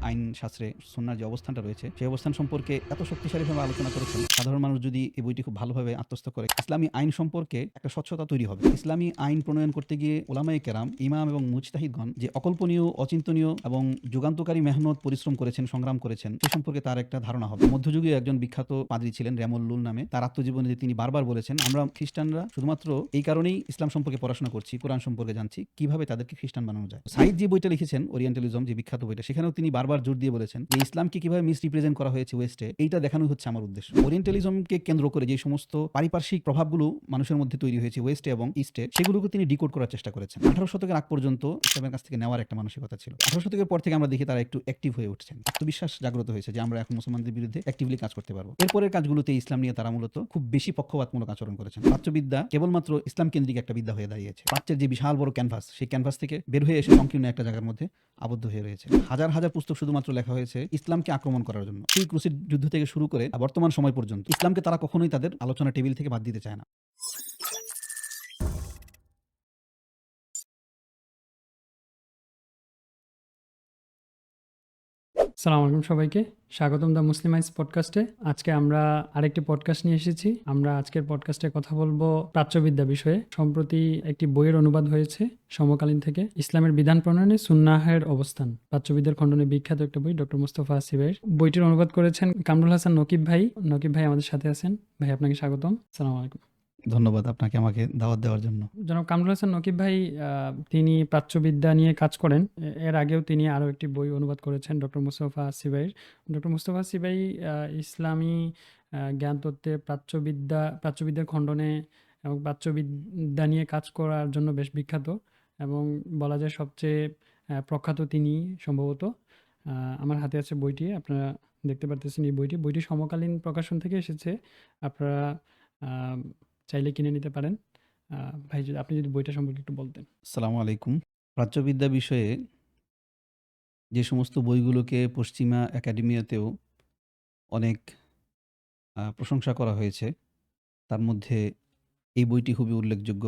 আইন শাস্ত্রে সুন্নাহর যে অবস্থানটা রয়েছে সেই অবস্থান সম্পর্কে এত শক্তিশালীভাবে আলোচনা করেছেন, সাধারণ মানুষ যদি এই বইটি খুব ভালোভাবে আত্মস্থ করে ইসলামী আইন সম্পর্কে একটা স্বচ্ছতা তৈরি হবে। ইসলামী আইন প্রণয়ন করতে গিয়ে উলামায়ে কেরাম, ইমাম এবং মুজতাহিদগণ যে অকল্পনীয়, অচিন্তনীয় এবং যুগান্তকারী মেহনত, পরিশ্রম করেছেন, সংগ্রাম করেছেন, সে সম্পর্কে তার একটা ধারণা হবে। মধ্যযুগীয় একজন বিখ্যাত পাদ্রী ছিলেন রেমুল্লুল নামে। তার আত্মজীবনীতে তিনি বারবার বলেছেন, আমরা খ্রিস্টানরা শুধুমাত্র এই কারণেই ইসলাম সম্পর্কে পড়াশোনা করছি, কোরআন সম্পর্কে জানছি, কিভাবে তাদেরকে খ্রিস্টান বানানো যায়। সাইদ যে বইটা লিখেছেন ওরিয়েন্টালিজম, যে বিখ্যাত বইটা, সেখানেও তিনি বারবার জোর দিয়ে বলেছেন যে ইসলামকে কিভাবে মিসরিপ্রেজেন্ট করা হয়েছে ওয়েস্টে, এইটা দেখানোই হচ্ছে আমার উদ্দেশ্য। ওরিয়েন্টালিজমকে কেন্দ্র করে যে সমস্ত পারিপার্শ্বিক প্রভাবগুলো মানুষের মধ্যে তৈরি হয়েছে ওয়েস্টে এবং ইস্টে, সেগুলোকে তিনি ডিকোড করার চেষ্টা করেছেন। 18 শতকের আগ পর্যন্ত ইসলামের কাছ থেকে নেওয়ার একটা মানসিকতা ছিল। 18 শতকের পর থেকে আমরা দেখি তারা একটু অ্যাক্টিভ হয়ে উঠছেন, আত্মবিশ্বাস জাগ্রত হয়েছে যে আমরা এখন মুসলমানদের বিরুদ্ধে অ্যাক্টিভলি কাজ করতে পারবো। এরপরের কাজগুলোতে ইসলাম নিয়ে তারা মূলত খুব বেশি পক্ষপাতমূলক আচরণ করেছেন। প্রাচ্যবিদ্যা কেবলমাত্র ইসলাম কেন্দ্রিক একটা বিদ্যা হয়ে দাঁড়িয়েছে। প্রাচ্যের যে বিশাল বড় ক্যানভাস, সেই ক্যানভাস থেকে বের হয়ে এসে সংকীর্ণ একটা জায়গার মধ্যে আবদ্ধ হয়ে রয়েছে। হাজার হাজার পুস্তক শুধুমাত্র লেখা হয়েছে ইসলামকে আক্রমণ করার জন্য। সেই ক্রুসেড যুদ্ধ থেকে শুরু করে বর্তমান সময় পর্যন্ত ইসলামকে তারা কখনোই তাদের আলোচনা টেবিল থেকে বাদ দিতে চায় না। সালাম আলাইকুম সবাইকে, স্বাগতম দ্য মুসলিমাইজ পডকাস্টে। আজকে আমরা আরেকটি পডকাস্ট নিয়ে এসেছি। আমরা আজকের পডকাস্টে কথা বলবো প্রাচ্যবিদ্যা বিষয়ে। সম্প্রতি একটি বইয়ের অনুবাদ হয়েছে সমকালীন থেকে, ইসলামের বিধান প্রণয়নে সুন্নাহের অবস্থান, প্রাচ্যবিদ্যার খণ্ডনে বিখ্যাত একটা বই, ডক্টর মুস্তফা আসিফের। বইটির অনুবাদ করেছেন কামরুল হাসান নকিব ভাই। নকিব ভাই আমাদের সাথে আছেন। ভাই, আপনাকে স্বাগতম। সালাম আলাইকুম। ধন্যবাদ আপনাকে আমাকে দাওয়াত দেওয়ার জন্য। জনাব কামরুল হাসান নকিব ভাই তিনি প্রাচ্যবিদ্যা নিয়ে কাজ করেন। এর আগেও তিনি আরও একটি বই অনুবাদ করেছেন ডক্টর মুস্তফা সিবাইর। ডক্টর মুস্তফা সিবাই ইসলামী জ্ঞানতত্ত্বে প্রাচ্যবিদ্যার খণ্ডনে এবং প্রাচ্যবিদ্যা নিয়ে কাজ করার জন্য বেশ বিখ্যাত, এবং বলা যায় সবচেয়ে প্রখ্যাত তিনি সম্ভবত। আমার হাতে আছে বইটি, আপনারা দেখতে পারতেছেন এই বইটি সমকালীন প্রকাশন থেকে এসেছে। আপনারা চাইলে কিনে নিতে পারেন। ভাই, আপনি যদি বইটা সম্পর্কে একটু বলতেন। আসসালামু আলাইকুম। প্রাচ্যবিদ্যা বিষয়ে যে সমস্ত বইগুলোকে পশ্চিমা একাডেমিয়াতেও অনেক প্রশংসা করা হয়েছে, তার মধ্যে এই বইটি খুবই উল্লেখযোগ্য।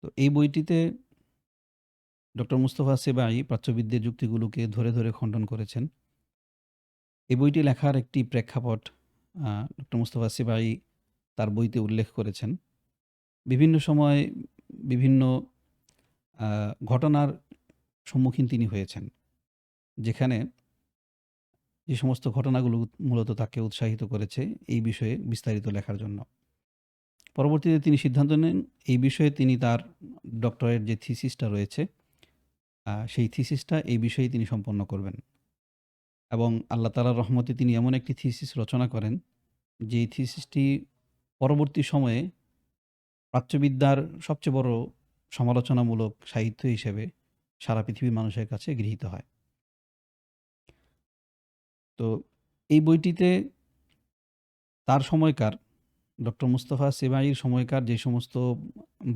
তো এই বইটিতে ডক্টর মুস্তফা সেবাই প্রাচ্যবিদ্যার যুক্তিগুলোকে ধরে ধরে খণ্ডন করেছেন। এই বইটি লেখার একটি প্রেক্ষাপট ডক্টর মুস্তফা সেবাই তার বইতে উল্লেখ করেছেন। বিভিন্ন সময় বিভিন্ন ঘটনার সম্মুখীন তিনি হয়েছেন, যেখানে যে সমস্ত ঘটনাগুলো মূলত তাকে উৎসাহিত করেছে এই বিষয়ে বিস্তারিত লেখার জন্য। পরবর্তীতে তিনি সিদ্ধান্ত নেন এই বিষয়ে তিনি তার ডক্টরেট যে থিসিসটা রয়েছে, সেই থিসিসটা এই বিষয়ে তিনি সম্পন্ন করবেন। এবং আল্লাহ তাআলার রহমতে তিনি এমন একটি থিসিস রচনা করেন, যেই থিসিসটি পরবর্তী সময়ে প্রাচ্যবিদ্যার সবচেয়ে বড় সমালোচনামূলক সাহিত্য হিসেবে সারা পৃথিবীর মানুষের কাছে গৃহীত হয়। তো এই বইটিতে তার সময়কার ডক্টর মুস্তফা সেবাইর সময়কার যে সমস্ত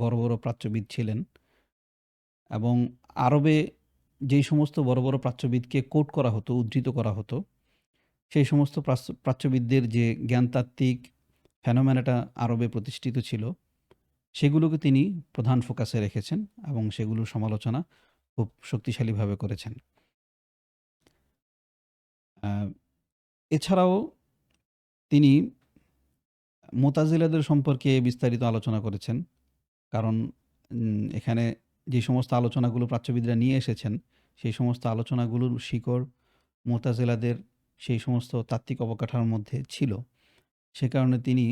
বড় বড় প্রাচ্যবিদ ছিলেন, এবং আরবে যেই সমস্ত বড় বড় প্রাচ্যবিদকে কোট করা হতো, উদ্ধৃত করা হতো, সেই সমস্ত প্রাচ্যবিদদের যে জ্ঞানতাত্ত্বিক ফেনোমেনাটা আরবে প্রতিষ্ঠিত ছিল, সেগুলোকে তিনি প্রধান ফোকাসে রেখেছেন এবং সেগুলোর সমালোচনা খুব শক্তিশালীভাবে করেছেন। এছাড়াও তিনি মুতাজিলাদের সম্পর্কে বিস্তারিত আলোচনা করেছেন। কারণ এখানে যে সমস্ত আলোচনাগুলো প্রাচ্যবিদরা নিয়ে এসেছেন, সেই সমস্ত আলোচনাগুলোর শিকড় মুতাজিলাদের সেই সমস্ত তাত্ত্বিক অবকাঠামোর মধ্যে ছিল। সে কারণে তিনি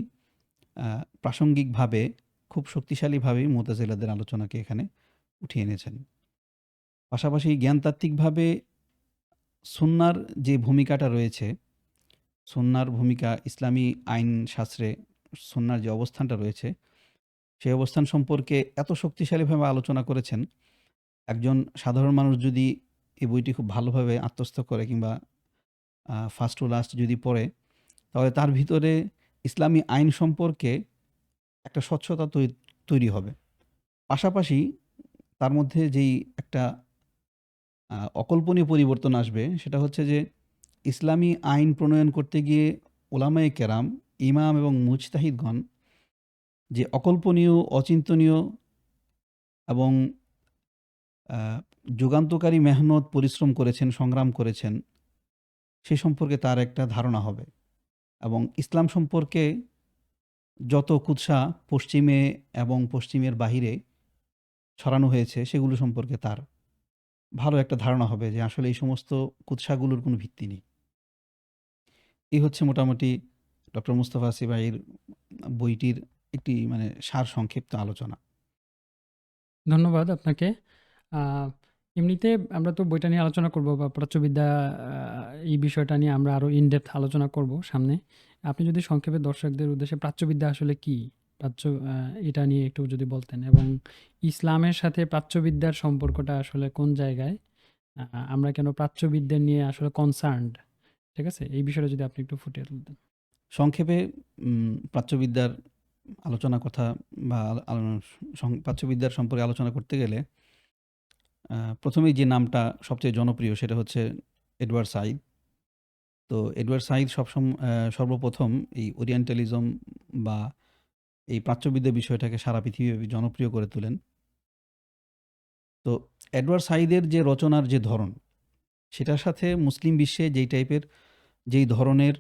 প্রাসঙ্গিকভাবে খুব শক্তিশালীভাবেই মুতাজিলাদের আলোচনাকে এখানে উঠিয়ে এনেছেন। পাশাপাশি জ্ঞানতাত্ত্বিকভাবে সুন্নাহর যে ভূমিকাটা রয়েছে, সুন্নাহর ভূমিকা, ইসলামী আইন শাস্ত্রে সুন্নাহর যে অবস্থানটা রয়েছে, সেই অবস্থান সম্পর্কে এত শক্তিশালীভাবে আলোচনা করেছেন, একজন সাধারণ মানুষ যদি এই বইটি খুব ভালোভাবে আত্মস্থ করে কিংবা ফার্স্ট টু লাস্ট যদি পড়ে, তাহলে তার ভিতরে ইসলামী আইন সম্পর্কে একটা স্বচ্ছতা তৈরি হবে। পাশাপাশি তার মধ্যে যেই একটা অকল্পনীয় পরিবর্তন আসবে, সেটা হচ্ছে যে ইসলামী আইন প্রণয়ন করতে গিয়ে উলামায়ে কেরাম, ইমাম এবং মুজতাহিদগণ যে অকল্পনীয়, অচিন্তনীয় এবং আহ, যুগান্তকারী মেহনত পরিশ্রম করেছেন, সংগ্রাম করেছেন, সে সম্পর্কে তার একটা ধারণা হবে। এবং ইসলাম সম্পর্কে যত কুৎসা পশ্চিমে এবং পশ্চিমের বাহিরে ছড়ানো হয়েছে সেগুলো সম্পর্কে তার ভালো একটা ধারণা হবে যে আসলে এই সমস্ত কুৎসাগুলোর কোনো ভিত্তি নেই। এই হচ্ছে মোটামুটি ডক্টর মুস্তফা সিবাহীর বইটির একটি মানে সার সংক্ষিপ্ত আলোচনা। ধন্যবাদ আপনাকে। আ এমনিতে আমরা তো বইটা নিয়ে আলোচনা করব বা প্রাচ্যবিদ্যা এই বিষয়টা নিয়ে আমরা আরো ইন ডেপথ আলোচনা করব সামনে। আপনি যদি সংক্ষেপে দর্শকদের উদ্দেশ্যে প্রাচ্যবিদ্যা আসলে কি? প্রাচ্য এটা নিয়ে একটু যদি বলতেন এবং ইসলামের সাথে প্রাচ্যবিদ্যার সম্পর্কটা আসলে কোন জায়গায়? আ আমরা কেন প্রাচ্যবিদ্যা নিয়ে আসলে কনসার্নড? ঠিক আছে? এই বিষয়টা যদি আপনি একটু ফুটিয়ে তুলতেন। সংক্ষেপে প্রাচ্যবিদ্যার আলোচনা কথা বা প্রাচ্যবিদ্যার সম্পর্কে আলোচনা করতে গেলে প্রথমেই যে নামটা সবচেয়ে জনপ্রিয় সেটা হচ্ছে এডওয়ার্ড সাইদ। তো এডওয়ার্ড সাইদ সর্বপ্রথম এই ওরিয়েন্টালিজম বা এই প্রাচ্যবিদ্যা বিষয়টাকে সারা পৃথিবীব্যাপী জনপ্রিয় করে তোলেন। তো এডওয়ার্ড সাইদের যে রচনার যে ধরন, সেটার সাথে মুসলিম বিশ্বে যেই ধরনের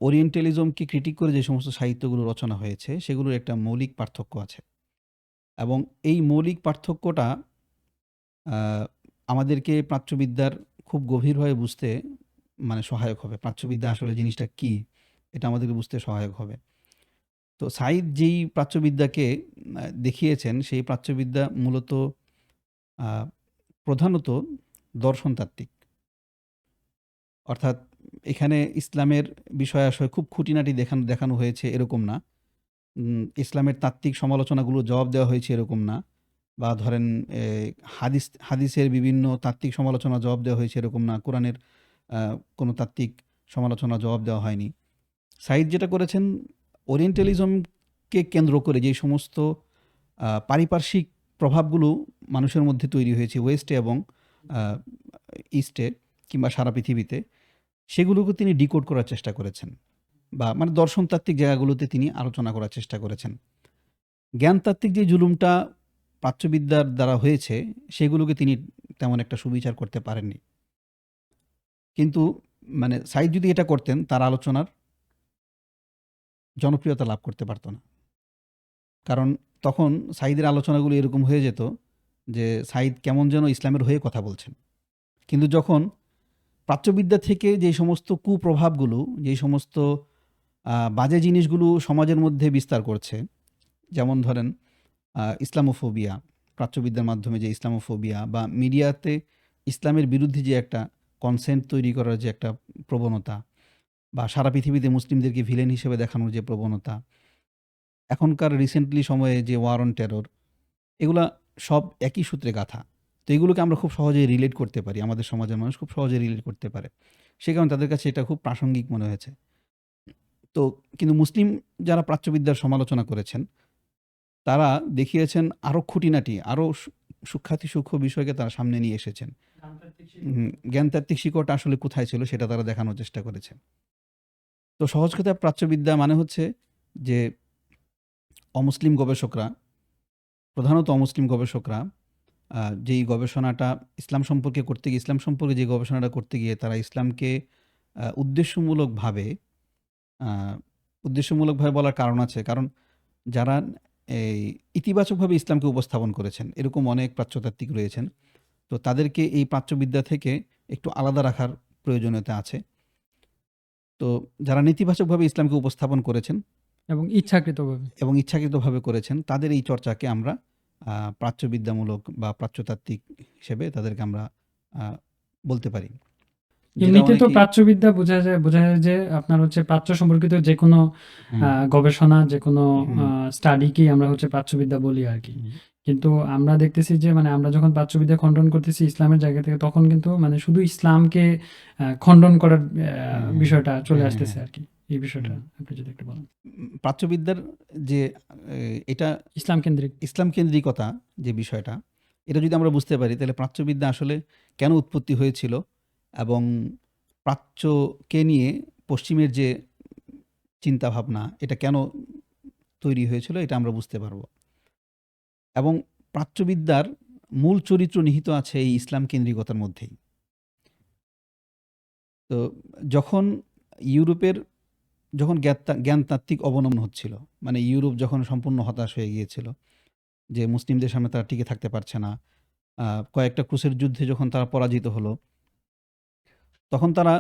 ওরিয়েন্টালিজমকে ক্রিটিক করে যে সমস্ত সাহিত্যগুলো রচনা হয়েছে সেগুলোর একটা মৌলিক পার্থক্য আছে। এবং এই মৌলিক পার্থক্যটা আমাদেরকে প্রাচ্যবিদ্যার খুব গভীরভাবে বুঝতে মানে সহায়ক হবে। প্রাচ্যবিদ্যা আসলে জিনিসটা কী, এটা আমাদেরকে বুঝতে সহায়ক হবে। তো সাইদ যেই প্রাচ্যবিদ্যাকে দেখিয়েছেন সেই প্রাচ্যবিদ্যা মূলত প্রধানত দর্শনতাত্ত্বিক। অর্থাৎ এখানে ইসলামের বিষয়-আশয় খুব খুঁটিনাটি দেখানো হয়েছে এরকম না। ইসলামের তাত্ত্বিক সমালোচনাগুলো জবাব দেওয়া হয়েছে এরকম না। বা ধরেন হাদিসের বিভিন্ন তাত্ত্বিক সমালোচনা জবাব দেওয়া হয়েছে এরকম না। কোরআনের কোনো তাত্ত্বিক সমালোচনা জবাব দেওয়া হয়নি। সাইদ যেটা করেছেন, ওরিয়েন্টালিজমকে কেন্দ্র করে যে সমস্ত পারিপার্শ্বিক প্রভাবগুলো মানুষের মধ্যে তৈরি হয়েছে ওয়েস্টে এবং ইস্টে কিংবা সারা পৃথিবীতে, সেগুলোকে তিনি ডিকোড করার চেষ্টা করেছেন বা মানে দর্শনতাত্ত্বিক জায়গাগুলোতে তিনি আলোচনা করার চেষ্টা করেছেন। জ্ঞানতাত্ত্বিক যে জুলুমটা প্রাচ্যবিদ্যার দ্বারা হয়েছে সেগুলোকে তিনি তেমন একটা সুবিচার করতে পারেননি। কিন্তু মানে সাইদ যদি এটা করতেন তার আলোচনার জনপ্রিয়তা লাভ করতে পারত না। কারণ তখন সাইদের আলোচনাগুলো এরকম হয়ে যেত যে সাইদ কেমন যেন ইসলামের হয়ে কথা বলছেন। কিন্তু যখন প্রাচ্যবিদ্যা থেকে যে সমস্ত কুপ্রভাবগুলো, যে সমস্ত বাজে জিনিসগুলো সমাজের মধ্যে বিস্তার করছে, যেমন ধরেন ইসলামোফোবিয়া, প্রাচ্যবিদ্যার মাধ্যমে যে ইসলামোফোবিয়া বা মিডিয়াতে ইসলামের বিরুদ্ধে যে একটা কনসেন্ট তৈরি করার যে একটা প্রবণতা বা সারা পৃথিবীতে মুসলিমদেরকে ভিলেন হিসেবে দেখানোর যে প্রবণতা, এখনকার রিসেন্টলি সময়ে যে ওয়ার অন টেরর, এগুলা সব একই সূত্রে গাঁথা। তো এগুলোকে আমরা খুব সহজেই রিলেট করতে পারি, আমাদের সমাজের মানুষ খুব সহজে রিলেট করতে পারে। সে কারণে তাদের কাছে এটা খুব প্রাসঙ্গিক মনে হয়েছে। তো কিন্তু মুসলিম যারা প্রাচ্যবিদ্যার সমালোচনা করেছেন তারা দেখিয়েছেন আরও খুঁটিনাটি, আরও সূক্ষ্ম বিষয়কে তারা সামনে নিয়ে এসেছেন। জ্ঞানতাত্ত্বিক শিকড়টা আসলে কোথায় ছিল সেটা তারা দেখানোর চেষ্টা করেছে। তো সহজ কথায় প্রাচ্যবিদ্যা মানে হচ্ছে যে অমুসলিম গবেষকরা, প্রধানত অমুসলিম গবেষকরা যেই গবেষণাটা ইসলাম সম্পর্কে করতে গিয়ে, ইসলাম সম্পর্কে যে গবেষণাটা করতে গিয়ে তারা ইসলামকে উদ্দেশ্যমূলকভাবে বলার কারণ আছে। কারণ যারা এই ইতিবাচকভাবে ইসলামকে উপস্থাপন করেছেন এরকম অনেক প্রাচ্যতাত্ত্বিক রয়েছেন। তো তাদেরকে এই প্রাচ্যবিদ্যা থেকে একটু আলাদা রাখার প্রয়োজনীয়তা আছে। তো যারা নেতিবাচকভাবে ইসলামকে উপস্থাপন করেছেন এবং ইচ্ছাকৃতভাবে করেছেন তাদের এই চর্চাকে আমরা প্রাচ্যবিদ্যামূলক বা প্রাচ্যতাত্ত্বিক হিসেবে তাদেরকে আমরা বলতে পারি। এমনিতে তো প্রাচ্যবিদ্যা বোঝা যায় যে আপনার হচ্ছে প্রাচ্য সম্পর্কিত যে কোনো গবেষণা, যে কোনো স্টাডিকেই আমরা হচ্ছে প্রাচ্যবিদ্যা বলি আর কি। কিন্তু আমরা দেখতেছি যে মানে আমরা যখন প্রাচ্যবিদ্যা খণ্ডন করতেছি ইসলামের জায়গা থেকে, তখন কিন্তু মানে শুধু ইসলামকে খণ্ডন করার বিষয়টা চলে আসতেছে আর কি। এই বিষয়টা আপনি যদি একটু বলেন। প্রাচ্যবিদ্যার যে এটা ইসলাম কেন্দ্রিকতা যে বিষয়টা, এটা যদি আমরা বুঝতে পারি তাহলে প্রাচ্যবিদ্যা আসলে কেন উৎপত্তি হয়েছিল এবং প্রাচ্যকে নিয়ে পশ্চিমের যে চিন্তাভাবনা এটা কেন তৈরি হয়েছিল এটা আমরা বুঝতে পারব। এবং প্রাচ্যবিদ্যার মূল চরিত্র নিহিত আছে এই ইসলাম কেন্দ্রিকতার মধ্যেই। তো যখন ইউরোপের যখন জ্ঞানতাত্ত্বিক অবনমন হচ্ছিল, মানে ইউরোপ যখন সম্পূর্ণ হতাশ হয়ে গিয়েছিল যে মুসলিমদের সামনে তারা টিকে থাকতে পারছে না, কয়েকটা ক্রুসের যুদ্ধে যখন তারা পরাজিত হলো, তখন তারা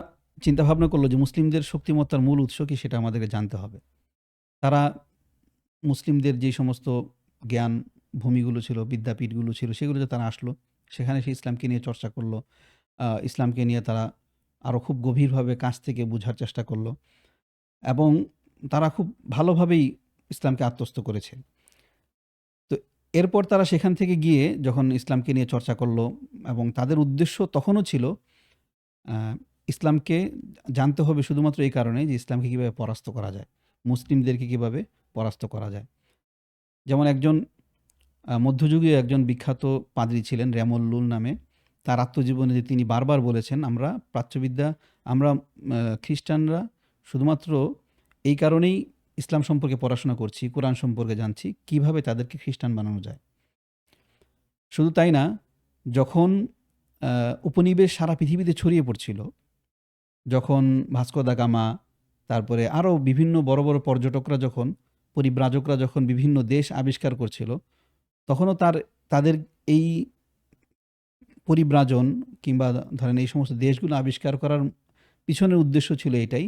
চিন্তা ভাবনা করলো যে মুসলিমদের শক্তিমত্তার মূল উৎস কি সেটা আমাদেরকে জানতে হবে। তারা মুসলিমদের যে সমস্ত জ্ঞান ভূমিগুলো ছিল, বিদ্যাপীঠগুলো ছিল, সেগুলোতে তারা আসলো, সেখানে সে ইসলামকে নিয়ে চর্চা করলো। ইসলামকে নিয়ে তারা আরও খুব গভীরভাবে কাছ থেকে বোঝার চেষ্টা করলো এবং তারা খুব ভালোভাবেই ইসলামকে আত্মস্থ করেছে। তো এরপর তারা সেখান থেকে গিয়ে যখন ইসলামকে নিয়ে চর্চা করলো এবং তাদের উদ্দেশ্য তখনও ছিল ইসলামকে জানতে হবে শুধুমাত্র এই কারণে যে ইসলামকে কীভাবে পরাস্ত করা যায়, মুসলিমদেরকে কীভাবে পরাস্ত করা যায়। যেমন একজন মধ্যযুগীয় একজন বিখ্যাত পাদ্রী ছিলেন রেমল্লুল নামে। তার আত্মজীবনে যে তিনি বারবার বলেছেন, আমরা প্রাচ্যবিদ্যা, আমরা খ্রিস্টানরা শুধুমাত্র এই কারণেই ইসলাম সম্পর্কে পড়াশোনা করছি, কোরআন সম্পর্কে জানছি, কিভাবে তাদেরকে খ্রিস্টান বানানো যায়। শুধু তাই না, যখন উপনিবেশ সারা পৃথিবীতে ছড়িয়ে পড়ছিল, যখন ভাস্কো দা গামা, তারপরে আরও বিভিন্ন বড় বড় পর্যটকরা যখন, পরিব্রাজকরা যখন বিভিন্ন দেশ আবিষ্কার করছিল, তখনও তাদের এই পরিব্রাজন কিংবা ধরেন এই সমস্ত দেশগুলো আবিষ্কার করার পিছনের উদ্দেশ্য ছিল এটাই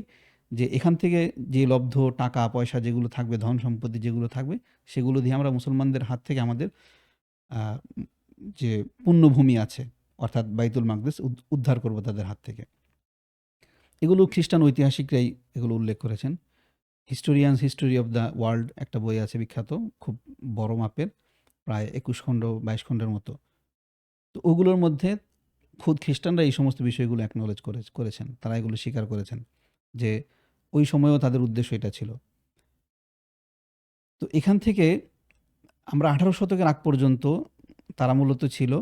যে এখান থেকে যে লব্ধ টাকা পয়সা যেগুলো থাকবে, ধন সম্পত্তি যেগুলো থাকবে, সেগুলো দিয়ে আমরা মুসলমানদের হাত থেকে আমাদের যে পুণ্যভূমি আছে অর্থাৎ বাইতুল মাকদিস উদ্ধার করব তাদের হাত থেকে। এগুলো খ্রিস্টান ঐতিহাসিকরাই এগুলো উল্লেখ করেছেন। Historians history of the world একটা বই আছে বিখ্যাত, খুব বড় মাপের, প্রায় 21 খণ্ড 22 খণ্ডের মতো। তো ওগুলোর মধ্যে খুদ খ্রিস্টানরা এই সমস্ত বিষয়গুলো অ্যাকনোলেজ করেছেন, তারা এগুলো স্বীকার করেছেন যে ওই সময়েও তাদের উদ্দেশ্য এটা ছিল। তো এখান থেকে আমরা 18 শতকের আগ পর্যন্ত তারা মূলত ছিল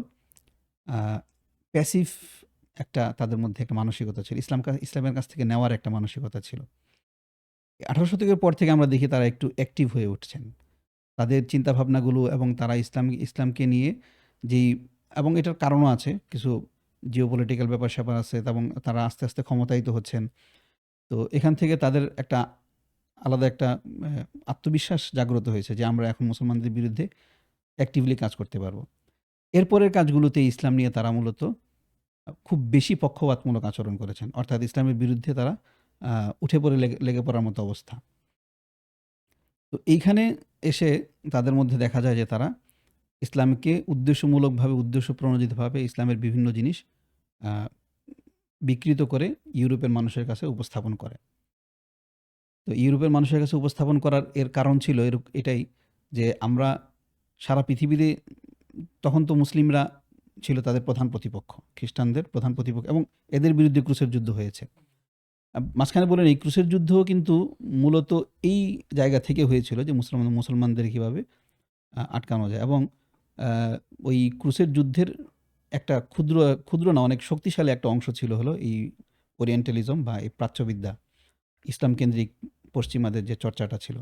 প্যাসিভ, একটা তাদের মধ্যে একটা মানসিকতা ছিল, ইসলামের কাছ থেকে নেওয়ার একটা মানসিকতা ছিল। 18 শতকের পর থেকে আমরা দেখি তারা একটু অ্যাক্টিভ হয়ে উঠছেন, তাদের চিন্তাভাবনাগুলো এবং তারা ইসলামকে নিয়ে যেই, এবং এটার কারণও আছে, কিছু জিওপলিটিক্যাল ব্যাপার স্যাপার আছে এবং তারা আস্তে আস্তে ক্ষমতায়িত হচ্ছেন। তো এখান থেকে তাদের একটা আলাদা একটা আত্মবিশ্বাস জাগ্রত হয়েছে যে আমরা এখন মুসলমানদের বিরুদ্ধে অ্যাক্টিভলি কাজ করতে পারবো। এরপরের কাজগুলোতে ইসলাম নিয়ে তারা মূলত খুব বেশি পক্ষপাতমূলক আচরণ করেছেন, অর্থাৎ ইসলামের বিরুদ্ধে তারা উঠে পড়ে লেগে পড়ার মতো অবস্থা। তো এইখানে এসে তাদের মধ্যে দেখা যায় যে তারা ইসলামকে উদ্দেশ্যমূলকভাবে, উদ্দেশ্যপ্রণোদিতভাবে ইসলামের বিভিন্ন জিনিস বিকৃত করে ইউরোপের মানুষের কাছে উপস্থাপন করে। তো ইউরোপের মানুষের কাছে উপস্থাপন করার এর কারণ ছিল এটাই যে আমরা সারা পৃথিবীতে, তখন তো মুসলিমরা ছিল তাদের প্রধান প্রতিপক্ষ, খ্রিস্টানদের প্রধান প্রতিপক্ষ, এবং এদের বিরুদ্ধে ক্রুসের যুদ্ধ হয়েছে। মাঝখানে বলেন এই ক্রুসের যুদ্ধও কিন্তু মূলত এই জায়গা থেকে হয়েছিল যে মুসলমানদের কীভাবে আটকানো যায়, এবং ওই ক্রুসের যুদ্ধের একটা ক্ষুদ্র না, অনেক শক্তিশালী একটা অংশ ছিল হলো এই ওরিয়েন্টালিজম বা এই প্রাচ্যবিদ্যা, ইসলাম কেন্দ্রিক পশ্চিমাদের যে চর্চাটা ছিল।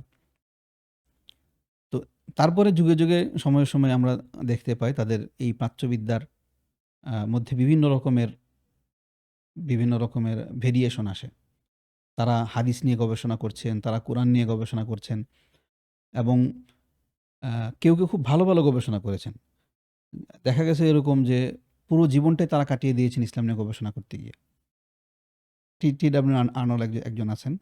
তো তারপরে যুগে যুগে সময়ে সময়ে আমরা দেখতে পাই তাদের এই প্রাচ্যবিদ্যার মধ্যে বিভিন্ন রকমের ভেরিয়েশন আসে। তারা হাদিস নিয়ে গবেষণা করছেন, তারা কোরআন নিয়ে গবেষণা করছেন, এবং কেউ কেউ খুব ভালো ভালো গবেষণা করেছেন। দেখা গেছে এরকম যে পুরো জীবনটাই তারা কাটিয়ে দিয়েছেন ইসলাম নিয়ে গবেষণা করতে গিয়ে। টি.ডাব্লিউ. আর্নল্ড একজন আছেন।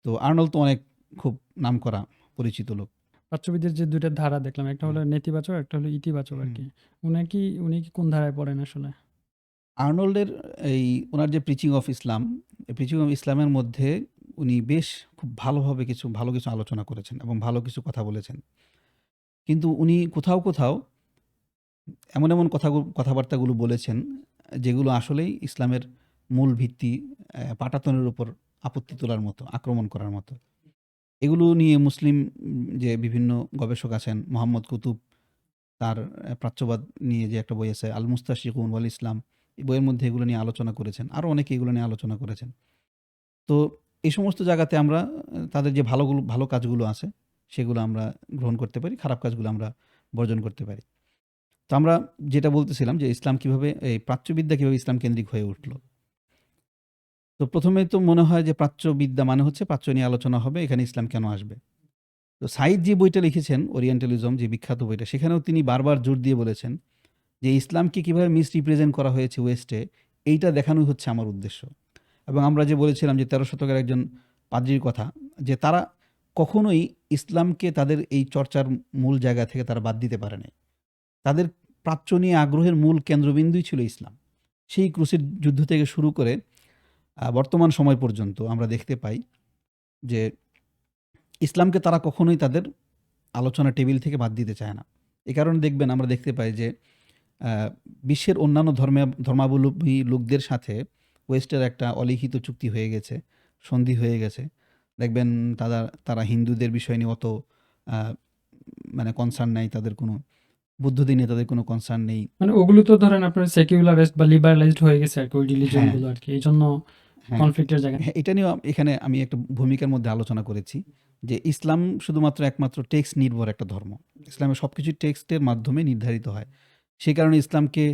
তো আর্নল্ড তো অনেক খুব নামকরা পরিচিত লোক। প্রাচ্যবিদের যে ২ টা ধারা দেখলাম, একটা হলো নেতিবাচক, একটা হলো ইতিবাচক আরকি। উনি কি কোন ধারায় পড়েন আসলে? আর্নল্ডের ওনার যে প্রিচিং অফ ইসলাম, এই প্রিচিং অফ ইসলামের মধ্যে উনি বেশ খুব ভালোভাবে ভালো কিছু আলোচনা করেছেন এবং ভালো কিছু কথা বলেছেন। কিন্তু উনি কোথাও এমন কথাবার্তাগুলো বলেছেন যেগুলো আসলেই ইসলামের মূল ভিত্তি পাটাতনের উপর আপত্তি তোলার মতো, আক্রমণ করার মতো। এগুলো নিয়ে মুসলিম যে বিভিন্ন গবেষক আছেন, মোহাম্মদ কুতুব তার প্রাচ্যবাদ নিয়ে যে একটা বই আছে আল মুস্তাশরিকুন ওয়াল ইসলাম, এই বইয়ের মধ্যে এগুলো নিয়ে আলোচনা করেছেন। আরও অনেকে এগুলো নিয়ে আলোচনা করেছেন। তো এই সমস্ত জায়গাতে আমরা তাদের যে ভালো কাজগুলো আছে সেগুলো আমরা গ্রহণ করতে পারি, খারাপ কাজগুলো আমরা বর্জন করতে পারি। তো আমরা যেটা বলতেছিলাম যে ইসলাম কিভাবে এই প্রাচ্যবিদ্যা কিভাবে ইসলাম কেন্দ্রিক হয়ে উঠল। তো প্রথমেই তো মনে হয় যে প্রাচ্যবিদ্যা মানে হচ্ছে প্রাচ্য নিয়ে আলোচনা হবে, এখানে ইসলাম কেন আসবে। তো সাইদ যে বইটা লিখেছেন ওরিয়েন্টালিজম, যে বিখ্যাত বইটা, সেখানেও তিনি বারবার জোর দিয়ে বলেছেন যে ইসলামকে কিভাবে মিসরিপ্রেজেন্ট করা হয়েছে ওয়েস্টে, এইটা দেখানোই হচ্ছে আমার উদ্দেশ্য। এবং আমরা যে বলেছিলাম যে 13 শতকের একজন পাদ্রীর কথা, যে তারা কখনোই ইসলামকে তাদের এই চর্চার মূল জায়গা থেকে তারা বাদ দিতে পারে নাই। তাদের প্রাচ্য নিয়ে আগ্রহের মূল কেন্দ্রবিন্দুই ছিল ইসলাম। সেই ক্রুসেড যুদ্ধ থেকে শুরু করে বর্তমান সময় পর্যন্ত আমরা দেখতে পাই যে ইসলামকে তারা কখনোই তাদের আলোচনা টেবিল থেকে বাদ দিতে চায় না। এ কারণে দেখবেন আমরা দেখতে পাই যে বিশ্বের অন্যান্য ধর্মাবলম্বী লোকদের সাথে ওয়েস্টের একটা অলিখিত চুক্তি হয়ে গেছে, সন্ধি হয়ে গেছে। দেখবেন তারা হিন্দুদের বিষয় নিয়ে অত আহ, মানে কনসার্ন নাই, তাদের কোনো বুদ্ধদের নিয়ে তাদের কোনো কনসার্ন নেই। মানে ওগুলো তো ধরেন আপনার সেকুলারাইজড বা লিবারালাইজড হয়ে গেছে আর কি, ওই রিলিজন হ্যাঁ, গুলো আর কি, এই জন্য হ্যাঁ, কনফ্লিক্টের জায়গা। হ্যাঁ, এটা নিয়েও এখানে আমি একটা ভূমিকার মধ্যে আলোচনা করেছি যে ইসলাম শুধুমাত্র একমাত্র টেক্সট নির্ভর একটা ধর্ম। ইসলামের সব কিছু টেক্সটের মাধ্যমে নির্ধারিত হয়। সেই কারণে ইসলামকে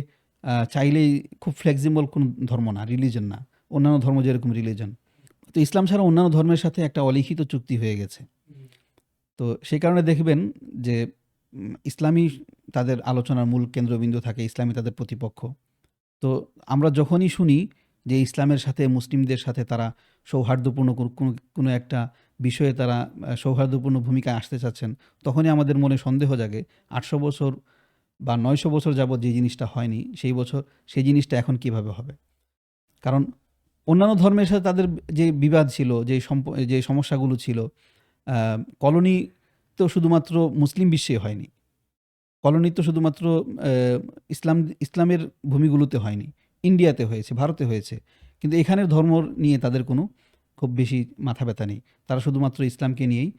চাইলেই খুব ফ্লেক্সিবল কোনো ধর্ম না, রিলিজন না। অন্যান্য ধর্ম যেরকম রিলিজন, তো ইসলাম ছাড়া অন্যান্য ধর্মের সাথে একটা অলিখিত চুক্তি হয়ে গেছে। তো সেই কারণে দেখবেন যে ইসলামই তাদের আলোচনার মূল কেন্দ্রবিন্দু থাকে, ইসলামই তাদের প্রতিপক্ষ। তো আমরা যখনই শুনি যে ইসলামের সাথে মুসলিমদের সাথে তারা সৌহার্দ্যপূর্ণ কোনো একটা বিষয়ে তারা সৌহার্দ্যপূর্ণ ভূমিকায় আসতে চাচ্ছেন, তখনই আমাদের মনে সন্দেহ জাগে 800 বছর বা 900 বছর যাবৎ যে জিনিসটা হয়নি, সেই জিনিসটা এখন কিভাবে হবে। কারণ অন্যান্য ধর্মের সাথে তাদের যে বিবাদ ছিল, যে সমস্যাগুলো ছিল, কলোনি তো শুধুমাত্র মুসলিম বিশ্বে হয়নি, কলোনি তো শুধুমাত্র ইসলামের ভূমিগুলোতে হয়নি, ইন্ডিয়াতে হয়েছে, ভারতে হয়েছে। কিন্তু এখানের ধর্ম নিয়ে তাদের কোনো খুব বেশি মাথা ব্যথা নেই। তারা শুধুমাত্র ইসলামকে নিয়েই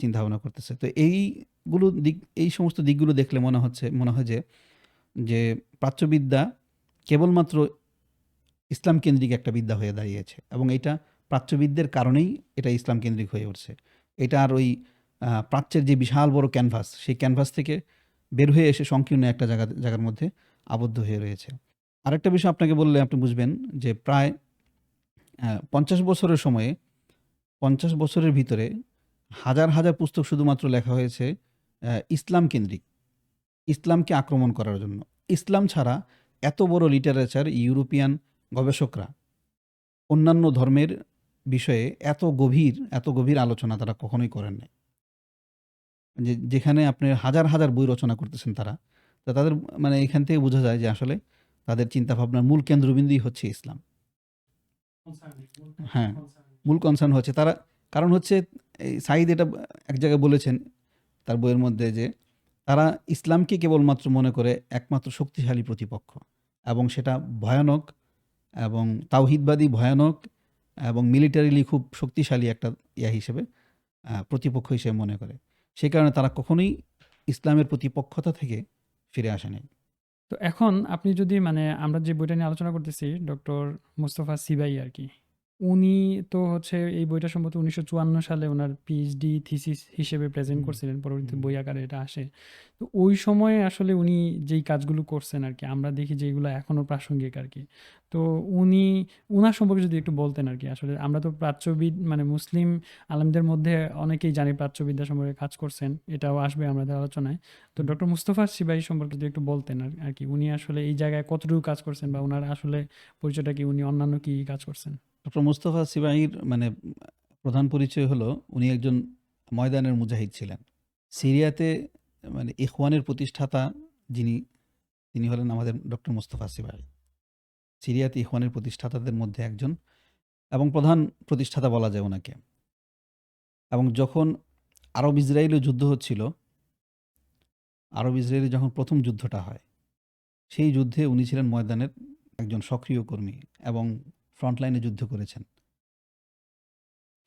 চিন্তাভাবনা করতেছে। তো এই সমস্ত দিকগুলো দেখলে মনে হয় যে প্রাচ্যবিদ্যা কেবলমাত্র ইসলাম কেন্দ্রিক একটা বিদ্যা হয়ে দাঁড়িয়েছে, এবং এটা প্রাচ্যবিদদের কারণেই এটা ইসলাম কেন্দ্রিক হয়ে উঠছে। এটা আর ওই প্রাচ্যের যে বিশাল বড় ক্যানভাস, সেই ক্যানভাস থেকে বের হয়ে এসে সংকীর্ণ একটা জায়গার মধ্যে আবদ্ধ হয়ে রয়েছে। আরেকটা বিষয় আপনাকে বললে আপনি বুঝবেন যে প্রায় 50 বছরের সময়ে, 50 বছরের ভিতরে হাজার হাজার পুস্তক শুধুমাত্র লেখা হয়েছে ইসলাম কেন্দ্রিক, ইসলামকে আক্রমণ করার জন্য। ইসলাম ছাড়া এত বড় লিটারেচার ইউরোপিয়ান গবেষকরা অন্যান্য ধর্মের বিষয়ে এত গভীর আলোচনা তারা কখনোই করেন নাই। যেখানে আপনি হাজার হাজার বই রচনা করতেছেন তারা, তো তাদের মানে এখান থেকে বোঝা যায় যে আসলে তাদের চিন্তাভাবনার মূল কেন্দ্রবিন্দুই হচ্ছে ইসলাম। হ্যাঁ, মূল কনসার্ন হচ্ছে তারা। কারণ হচ্ছে এই সাঈদ এটা এক জায়গায় বলেছেন তার বইয়ের মধ্যে, যে তারা ইসলামকে কেবলমাত্র মনে করে একমাত্র শক্তিশালী প্রতিপক্ষ, এবং সেটা ভয়ানক, এবং তাওহিদবাদী ভয়ানক, এবং মিলিটারিলি খুব শক্তিশালী একটা হিসেবে প্রতিপক্ষ হিসেবে মনে করে। সেই কারণে তারা কখনোই ইসলামের প্রতিপক্ষতা থেকে ফিরে আসেনি। তো এখন আপনি যদি মানে আমরা যে বইটা নিয়ে আলোচনা করতেছি ডক্টর মোস্তফা সিবাই আর কি, উনি তো হচ্ছে এই বইটা সম্ভবত 1954 সালে ওনার পিএইচডি থিসিস হিসেবে প্রেজেন্ট হুম, করছিলেন, পরবর্তীতে হুম। বই আকারে এটা আসে। তো ওই সময়ে আসলে উনি যেই কাজগুলো করছেন আর কি, আমরা দেখি যে এগুলো এখনো প্রাসঙ্গিক আর কি। তো উনি উনার সম্পর্কে যদি একটু বলতেন আর কি। আসলে আমরা তো প্রাচ্যবিদ মানে মুসলিম আলেমদের মধ্যে অনেকেই জানি প্রাচ্যবিদ্যা সম্পর্কে কাজ করছেন, এটাও আসবে আমাদের আলোচনায়। তো হুম। ডক্টর মুস্তফা সিবাই সম্পর্কে যদি একটু বলতেন আর কি, উনি আসলে এই জায়গায় কতটুকু কাজ করছেন বা উনার আসলে পরিচয়টা কি, উনি অন্যান্য কি কাজ করছেন? ডক্টর মুস্তফা সিবাহির মানে প্রধান পরিচয় হলো উনি একজন ময়দানের মুজাহিদ ছিলেন। সিরিয়াতে মানে ইখওয়ানের প্রতিষ্ঠাতা যিনি, তিনি হলেন আমাদের ডক্টর মুস্তফা সিবাহি। সিরিয়াতে ইখওয়ানের প্রতিষ্ঠাতাদের মধ্যে একজন, এবং প্রধান প্রতিষ্ঠাতা বলা যায় ওনাকে। এবং যখন আরব ইসরায়েলি যুদ্ধ হচ্ছিল, আরব ইসরায়েলি যখন প্রথম যুদ্ধটা হয়, সেই যুদ্ধে উনি ছিলেন ময়দানের একজন সক্রিয় কর্মী, এবং ফ্রন্টলাইনে যুদ্ধ করেছেন।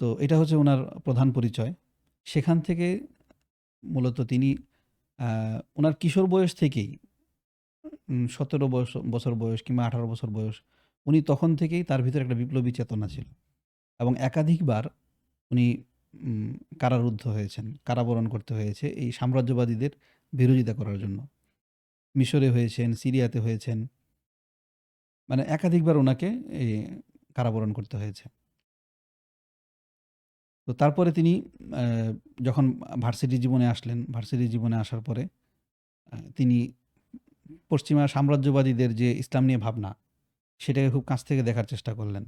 তো এটা হচ্ছে ওনার প্রধান পরিচয়। সেখান থেকে মূলত তিনি ওনার কিশোর বয়স থেকেই ১৭ বছর বয়স কিংবা ১৮ বছর বয়স, উনি তখন থেকেই তার ভিতরে একটা বিপ্লবী চেতনা ছিল, এবং একাধিকবার উনি উম কারারুদ্ধ হয়েছেন, কারাবরণ করতে হয়েছে এই সাম্রাজ্যবাদীদের বিরোধিতা করার জন্য। মিশরে হয়েছেন, সিরিয়াতে হয়েছেন। মানে একাধিকবার উনাকে এই কারাবরণ করতে হয়েছে। তো তারপরে তিনি আ যখন ভার্সিটি জীবনে আসলেন, ভার্সিটি জীবনে আসার পরে তিনি পশ্চিমা সাম্রাজ্যবাদীদের যে ইসলাম নিয়ে ভাবনা, সেটাকে খুব কাছ থেকে দেখার চেষ্টা করলেন।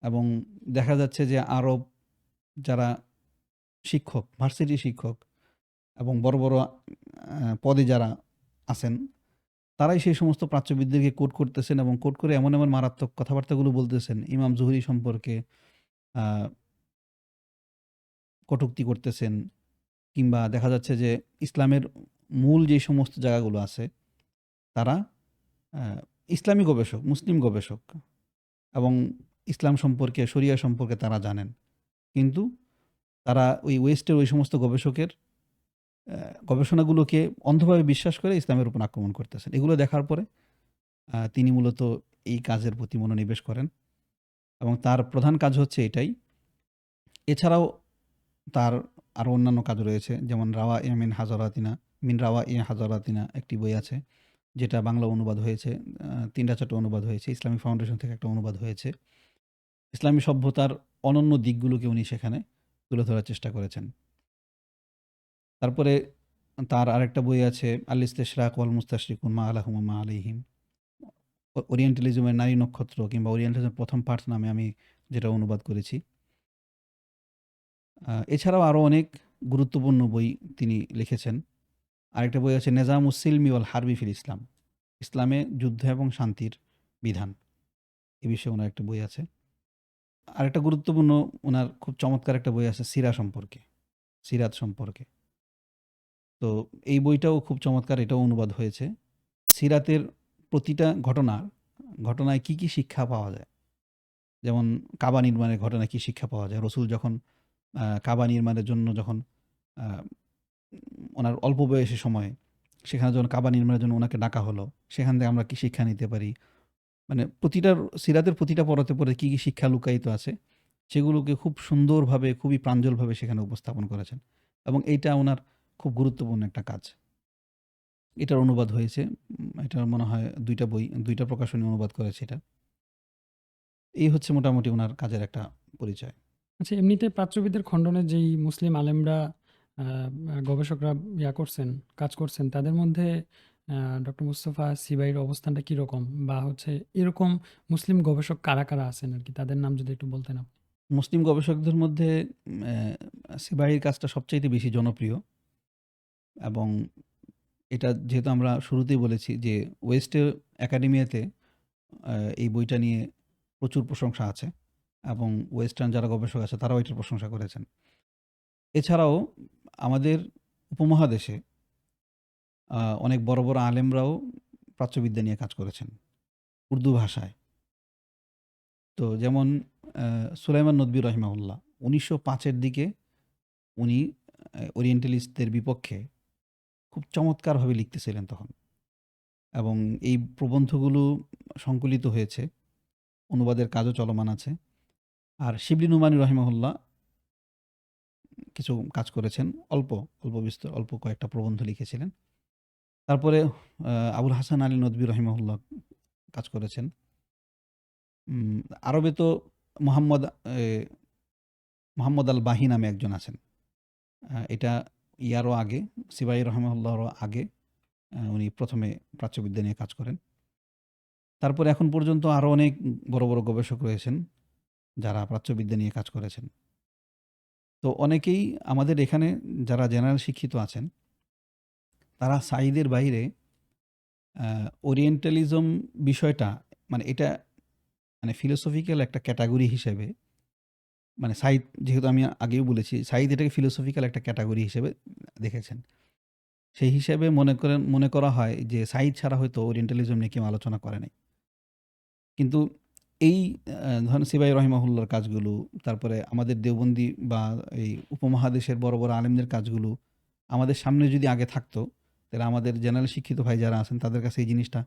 এবং দেখা যাচ্ছে যে আরব যারা শিক্ষক, ভার্সিটি শিক্ষক এবং বড়, বড় পদে যারা আছেন, তারাই সেই সমস্ত প্রাচ্যবিদদেরকে কোট করতেছেন এবং কোট করে এমন, এমন মারাত্মক কথাবার্তাগুলো বলতেছেন ইমাম জুহরি সম্পর্কে আ কটূক্তি করতেছেন, কিংবা দেখা যাচ্ছে যে ইসলামের মূল যে সমস্ত জায়গাগুলো আছে, তারা আ ইসলামী গবেষক, মুসলিম গবেষক এবং ইসলাম সম্পর্কে, শরিয়া সম্পর্কে তারা জানেন। কিন্তু তারা ওই ওয়েস্টের ওই সমস্ত গবেষকের গবেষণাগুলোকে অন্ধভাবে বিশ্বাস করে ইসলামের উপর আক্রমণ করতেছেন। এগুলো দেখার পরে তিনি মূলত এই কাজের প্রতি মনোনিবেশ করেন এবং তার প্রধান কাজ হচ্ছে এটাই। এছাড়াও তার আরও অন্যান্য কাজ রয়েছে, যেমন মিন রাওয়া ই হাজারাতিনা একটি বই আছে, যেটা বাংলা অনুবাদ হয়েছে। ৩টা ৪টা অনুবাদ হয়েছে। ইসলামিক ফাউন্ডেশন থেকে একটা অনুবাদ হয়েছে। ইসলামী সভ্যতার অনন্য দিকগুলোকে উনি সেখানে তুলে ধরার চেষ্টা করেছেন। তারপরে তার আরেকটা বই আছে আল ইস্তেশরাক ওয়াল মুস্তাশরিকুন মা আলাহুম ওয়া মা আলাইহিম। ওরিয়েন্টালিজমের নারী নক্ষত্র কিংবা ওরিয়েন্টালিজমের প্রথম পার্ট নামে আমি যেটা অনুবাদ করেছি। এছাড়াও আরও অনেক গুরুত্বপূর্ণ বই তিনি লিখেছেন। আরেকটা বই আছে নেজামুস সিলমি ওয়াল হারবি ফিল ইসলাম। ইসলামে যুদ্ধ এবং শান্তির বিধান। এ বিষয়ে ওনার একটা বই আছে। আরেকটা গুরুত্বপূর্ণ ওনার খুব চমৎকার একটা বই আছে সিরাত সম্পর্কে। তো এই বইটাও খুব চমৎকার, এটাও অনুবাদ হয়েছে। সিরাতের প্রতিটা ঘটনায় কি, কি শিক্ষা পাওয়া যায়? যেমন কাবা নির্মাণের ঘটনায় কি শিক্ষা পাওয়া যায়? রসুল যখন কাবা নির্মাণের জন্য যখন আ ওনার অল্প বয়সী সময়ে সেখানে যখন কাবা নির্মাণের জন্য ওনাকে ডাকা হলো, সেখান থেকে আমরা কি শিক্ষা নিতে পারি? মানে সিরাতের প্রতিটা পড়াতে পড়ে কি, কি শিক্ষা লুকায়িত আছে, সেগুলোকে খুব সুন্দরভাবে, খুবই প্রাঞ্জলভাবে সেখানে উপস্থাপন করেছেন। এবং এইটা উনার খুব গুরুত্বপূর্ণ একটা কাজ। এটার অনুবাদ হয়েছে। এটার মনে হয় ২ টা বই, ২ টা প্রকাশনী অনুবাদ করেছে এটা। এই হচ্ছে মোটামুটি উনার কাজের একটা পরিচয়। আচ্ছা, এমনিতে প্রাচ্যবিদের খণ্ডনে যেই মুসলিম আলেমরা আ আ গবেষকরা করছেন, কাজ করছেন, তাদের মধ্যে ডক্টর মুস্তাফা সিবাইর অবস্থানটা কিরকম? বা হচ্ছে এরকম মুসলিম গবেষক কারা, কারা আছেন আরকি? তাদের নাম যদি একটু বলতেন আপনি। মুসলিম গবেষকদের মধ্যে সিবাহির কাজটা সবচাইতে বেশি জনপ্রিয় এবং এটা যেহেতু আমরা শুরুতেই বলেছি যে ওয়েস্টের একাডেমিয়াতে আ এই বইটা নিয়ে প্রচুর প্রশংসা আছে এবং ওয়েস্টার্ন যারা গবেষক আছে তারাও এটার প্রশংসা করেছেন। এছাড়াও আমাদের উপমহাদেশে অনেক বড়, বড় আলেমরাও প্রাচ্যবিদ্যা নিয়ে কাজ করেছেন উর্দু ভাষায়। তো যেমন আ সুলাইমান নদভী রহিমাহুল্লাহ ১৯০৫ এর দিকে উনি ওরিয়েন্টালিস্টদের বিপক্ষে খুব চমৎকারভাবে লিখতেছিলেন তখন। এবং এই প্রবন্ধগুলো সংকলিত হয়েছে, অনুবাদের কাজও চলমান আছে। আর শিবলি নোমানী রহিমাহুল্লাহ কিছু কাজ করেছেন। অল্প কয়েকটা প্রবন্ধ লিখেছিলেন। তারপরে আবুল হাসান আলী নদভী রহিমাহুল্লাহ কাজ করেছেন। উম আরবে তো মোহাম্মদ এ মোহাম্মদ আল বাহি নামে একজন আছেন। এটা ইয়ারও আগে, সিবাই রহিমাহুল্লাহরও আগে উনি ১ম এ প্রাচ্যবিদ্যা নিয়ে কাজ করেন। তারপরে এখন পর্যন্ত আরও অনেক বড়, বড় গবেষক রয়েছেন যারা প্রাচ্যবিদ্যা নিয়ে কাজ করেছেন। তো অনেকেই আমাদের এখানে যারা জেনারেল শিক্ষিত আছেন, তারা সাঈদের বাইরে ওরিয়েন্টালিজম বিষয়টা, মানে এটা মানে ফিলোসফিক্যাল একটা ক্যাটেগরি হিসেবে, মানে সাঈদ, যেহেতু আমি আগেও বলেছি, সাঈদ এটাকে ফিলোসফিক্যাল একটা ক্যাটেগরি হিসেবে দেখেছেন। সেই হিসেবে মনে করা হয় যে সাঈদ ছাড়া হয়তো ওরিয়েন্টালিজম নিয়ে কেউ আলোচনা করে নাই। কিন্তু এই ধরেন সিবাই রহিমাহুল্লাহর কাজগুলো, তারপরে আমাদের দেওবন্দি বা এই উপমহাদেশের বড়, বড় আলেমদের কাজগুলো আমাদের সামনে যদি আগে থাকতো, তাহলে আমাদের জেনারেল শিক্ষিত ভাই যারা আছেন তাদের কাছে এই জিনিসটা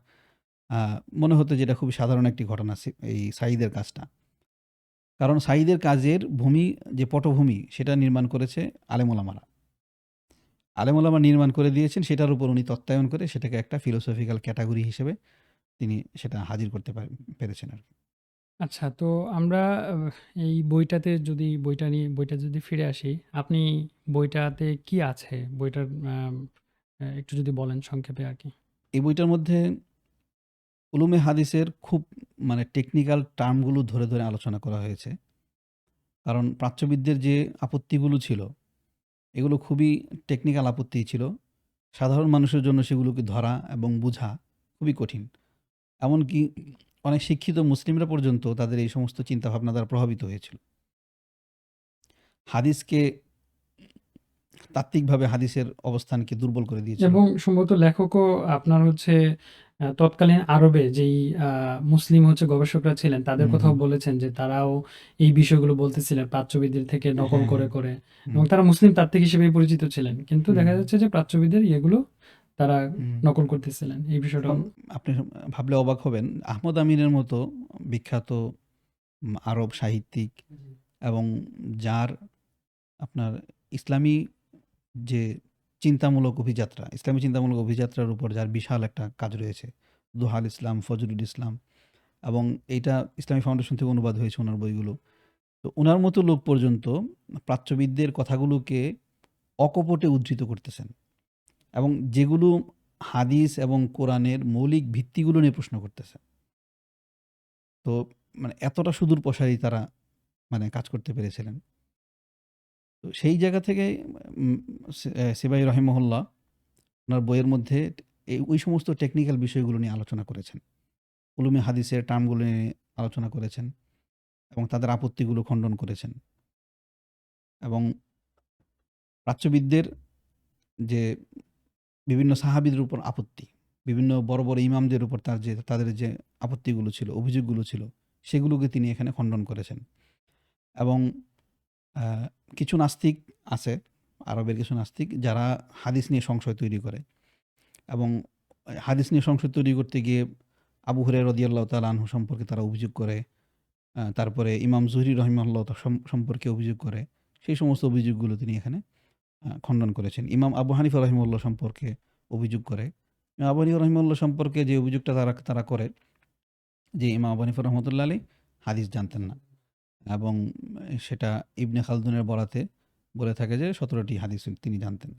আ মনে হতো যে এটা খুবই সাধারণ একটি ঘটনা, এই সাঈদের কাজটা। কারণ সাঈদের কাজের ভূমি, যে পটভূমি, সেটা নির্মাণ করেছে আলেম ওলামারা। আলেম ওলামা নির্মাণ করে দিয়েছেন, সেটার উপর উনি তত্ত্বায়ন করে সেটাকে একটা ফিলোসফিক্যাল ক্যাটাগরি হিসেবে তিনি সেটা হাজির করতে পেরেছেন আর কি। আচ্ছা, তো আমরা এই বইটাতে যদি বইটা যদি ফিরে আসি, আপনি বইটাতে কি আছে? বইটার একটু যদি বলেন সংক্ষেপে আরকি। এই বইটার মধ্যে উলুমে হাদিসের খুব মানে টেকনিক্যাল টার্মগুলো ধরে ধরে আলোচনা করা হয়েছে। কারণ প্রাচ্যবিদদের যে আপত্তিগুলো ছিল, এগুলো খুবই টেকনিক্যাল আপত্তি ছিল। সাধারণ মানুষের জন্য সেগুলোকে ধরা এবং বোঝা খুবই কঠিন। এমনকি অনেক শিক্ষিত মুসলিমরা পর্যন্ত তাদের এই সমস্ত চিন্তাভাবনা দ্বারা প্রভাবিত হয়েছিল। হাদিসকে তাত্ত্বিকভাবে হাদিসের অবস্থানকে দুর্বল করে দিয়েছিল। এবং সম্ভবত লেখকও আপনার হচ্ছে তৎকালীন আরবে যেই মুসলিম হচ্ছে গবেষকরা ছিলেন, তাদের হুম, কথাও হুম। বলেছেন যে তারাও এই বিষয়গুলো বলতেছিলেন প্রাচ্যবিদদের থেকে নকল হ্যাঁ, করে হ্যাঁ। করে, হুম, এবং তারা মুসলিম তাত্ত্বিক হিসেবেই পরিচিত ছিলেন। কিন্তু হুম, দেখা যাচ্ছে যে প্রাচ্যবিদের ইয়েগুলো তারা হুম। নকল করতেছিলেন। এই বিষয়টাও এবং আপনি ভাবলে অবাক হবেন, আহমদ আমিনের মতো বিখ্যাত আরব সাহিত্যিক এবং যার আপনার ইসলামী যে ইসলামী চিন্তামূলক অভিযাত্রার উপর যার বিশাল একটা কাজ রয়েছে, দোহাল ইসলাম, ফজলুল ইসলাম, এবং এইটা ইসলামী ফাউন্ডেশন থেকে অনুবাদ হয়েছে ওনার বইগুলো। তো উনার মতো লোক পর্যন্ত প্রাচ্যবিদদের কথাগুলোকে অকপটে উদ্ধৃত করতেছেন এবং যেগুলো হাদিস এবং কোরআনের মৌলিক ভিত্তিগুলো নিয়ে প্রশ্ন করতেছে। তো মানে এতটা সুদূর প্রসারী তারা মানে কাজ করতে পেরেছিলেন। তো সেই জায়গা থেকে উম সিবাই রহিমাহুল্লাহ উনার বইয়ের মধ্যে ওই সমস্ত টেকনিক্যাল বিষয়গুলো নিয়ে আলোচনা করেছেন। উলুমে হাদিসের টার্মগুলো নিয়ে আলোচনা করেছেন এবং তাদের আপত্তিগুলো খণ্ডন করেছেন। এবং প্রাচ্যবিদদের যে বিভিন্ন সাহাবীদের উপর আপত্তি, বিভিন্ন বড়, বড় ইমামদের উপর তাদের যে আপত্তিগুলো ছিল, অভিযোগগুলো ছিল, সেগুলোকে তিনি এখানে খণ্ডন করেছেন। এবং আ কিছু নাস্তিক আছে, আরবের কিছু নাস্তিক যারা হাদিস নিয়ে সংশয় তৈরি করে এবং হাদিস নিয়ে সংশয় তৈরি করতে গিয়ে আবু হুরায়রা রাদিয়াল্লাহু তাআলা আনহু সম্পর্কে তারা অভিযোগ করে। তারপরে ইমাম জুহরি রহিমাহুল্লাহ সম্পর্কে অভিযোগ করে। সেই সমস্ত অভিযোগগুলো তিনি এখানে খণ্ডন করেছেন। ইমাম আবু হানিফা রহিমাহুল্লাহ সম্পর্কে অভিযোগ করে। ইমাম আবু হানিফা রহিমাহুল্লাহ সম্পর্কে যে অভিযোগটা তারা করে যে ইমাম আবু হানিফা রহমতুল্লাহ আলাইহ হাদিস জানতেন না এবং সেটা ইবনে খালদুনের বরাতে বলে থাকে যে ১৭টি হাদিস তিনি জানতেন।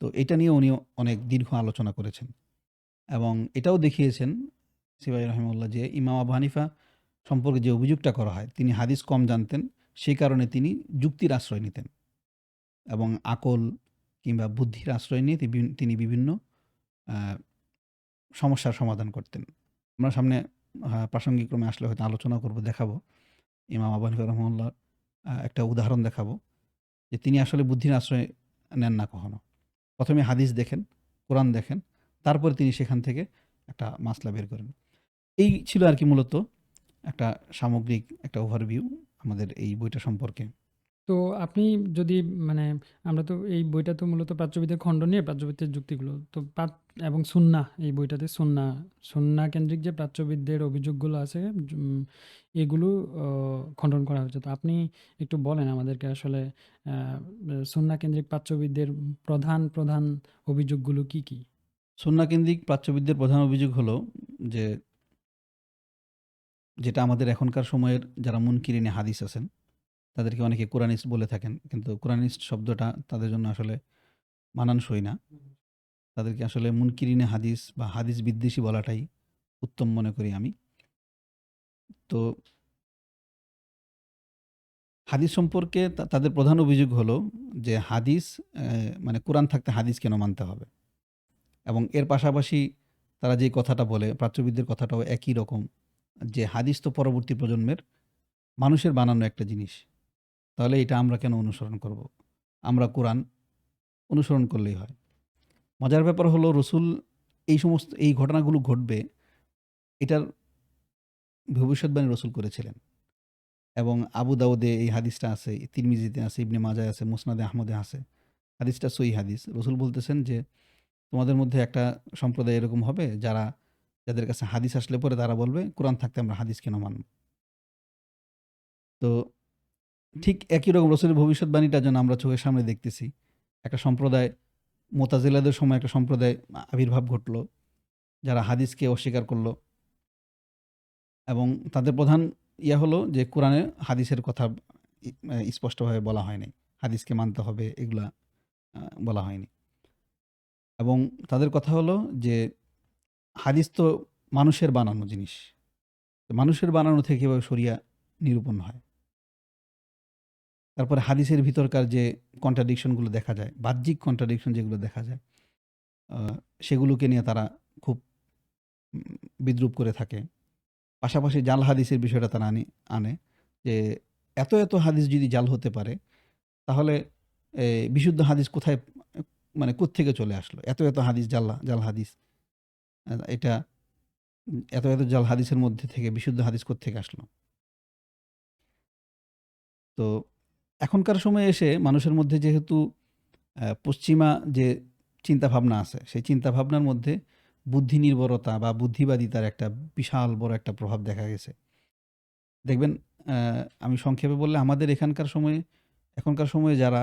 তো এটা নিয়ে উনি অনেক দীর্ঘ আলোচনা করেছেন এবং এটাও দেখিয়েছেন সিবাই রহিমাহুল্লাহ যে ইমাম আবু হানিফা সম্পর্কে যে অভিযোগটা করা হয়, তিনি হাদিস কম জানতেন, সেই কারণে তিনি যুক্তির আশ্রয় নিতেন এবং আকল কিংবা বুদ্ধির আশ্রয় নিয়ে তিনি বিভিন্ন আ সমস্যার সমাধান করতেন। আমরা সামনে প্রাসঙ্গিক ক্রমে আসলে হয়তো আলোচনা করব, দেখাবো। ইমাম আবু হানিফা রহমাহুল্লাহর একটা উদাহরণ দেখাবো যে তিনি আসলে বুদ্ধির আশ্রয় নেন না কখনো। ১ম এ হাদিস দেখেন, কোরআন দেখেন, তারপরে তিনি সেখান থেকে একটা মাসলা বের করেন। এই ছিল আরকি মূলত একটা সামগ্রিক একটা ওভারভিউ আমাদের এই বইটা সম্পর্কে। তো আপনি যদি মানে আমরা তো এই বইটা তো মূলত প্রাচ্যবিদের খণ্ড নিয়ে প্রাচ্যবিদের যুক্তিগুলো তো এবং সুন্নাহ, এই বইটাতে সুন্নাহ কেন্দ্রিক যে প্রাচ্যবিদদের অভিযোগগুলো আছে, এগুলো খণ্ডন করা হয়েছে। তো আপনি একটু বলেন আমাদেরকে আসলে সুন্নাহ কেন্দ্রিক প্রাচ্যবিদদের প্রধান প্রধান অভিযোগগুলো কি কি? সুন্নাহ-কেন্দ্রিক প্রাচ্যবিদদের প্রধান অভিযোগ হলো যে, যেটা আমাদের এখনকার সময়ের যারা মুনকিরিনে হাদিস আছেন, তাদেরকে অনেকে কোরআনিস্ট বলে থাকেন। কিন্তু কোরআনিস্ট শব্দটা তাদের জন্য আসলে মানানসই না। তাদেরকে আসলে মুনকিরিনে হাদিস বা হাদিস বিদ্বেষী বলাটাই উত্তম মনে করি আমি। তো হাদিস সম্পর্কে তাদের প্রধান অভিযোগ হলো যে হাদিস মানে কোরআন থাকতে হাদিস কেন মানতে হবে? এবং এর পাশাপাশি তারা যে কথাটা বলে, প্রাচ্যবিদদের কথাটাও একই রকম, যে হাদিস তো পরবর্তী প্রজন্মের মানুষের বানানো একটা জিনিস। তাহলে এটা আমরা কেন অনুসরণ করব? আমরা কোরআন অনুসরণ করলেই হয়। মজার ব্যাপার হলো রসুল এই ঘটনাগুলো ঘটবে, এটার ভবিষ্যদ্বাণী রসুল করেছিলেন এবং আবু দাউদে এই হাদিসটা আছে, তিরমিজিতে আছে, ইবনে মাজায় আছে, মুসনাদে আহমদে আছে। হাদিসটা সহিহ হাদিস। রসুল বলতেছেন যে, তোমাদের মধ্যে একটা সম্প্রদায় এরকম হবে যাদের কাছে হাদিস আসলে পরে তারা বলবে, কোরআন থাকতে আমরা হাদিস কেন মানব? তো ঠিক একই রকম রসুলের ভবিষ্যদ্বাণীটা যেন আমরা চোখের সামনে দেখতেছি। একটা সম্প্রদায় মুতাজিলাদের সময় একটা সম্প্রদায় আবির্ভাব ঘটলো, যারা হাদিসকে অস্বীকার করলো এবং তাদের প্রধান হলো যে কোরআনে হাদিসের কথা স্পষ্টভাবে বলা হয়নি। হাদিসকে মানতে হবে এগুলা বলা হয়নি। এবং তাদের কথা হলো যে হাদিস তো মানুষের বানানো জিনিস। মানুষের বানানো থেকে কীভাবে শরিয়া নিরূপণ হয়? তারপরে হাদিসের ভিতরকার যে কন্ট্রাডিকশনগুলো দেখা যায়, বাহ্যিক কন্ট্রাডিকশন যেগুলো দেখা যায়, সেগুলোকে নিয়ে তারা খুব বিদ্রূপ করে থাকে। পাশাপাশি জাল হাদিসের বিষয়টা তারা আনে যে এত হাদিস যদি জাল হতে পারে, তাহলে বিশুদ্ধ হাদিস কোথায়, মানে কোত্থেকে চলে আসলো? এত হাদিস জাল হাদিস, এটা এত জাল হাদিসের মধ্যে থেকে বিশুদ্ধ হাদিস কোত্থেকে আসলো? তো এখনকার সময়ে এসে মানুষের মধ্যে যেহেতু পশ্চিমা যে চিন্তাভাবনা আছে, সেই চিন্তাভাবনার মধ্যে বুদ্ধি নির্ভরতা বা বুদ্ধিবাদিতার একটা বিশাল বড় একটা প্রভাব দেখা গেছে। দেখবেন, আমি সংক্ষেপে বললে আমাদের এখনকার সময়ে যারা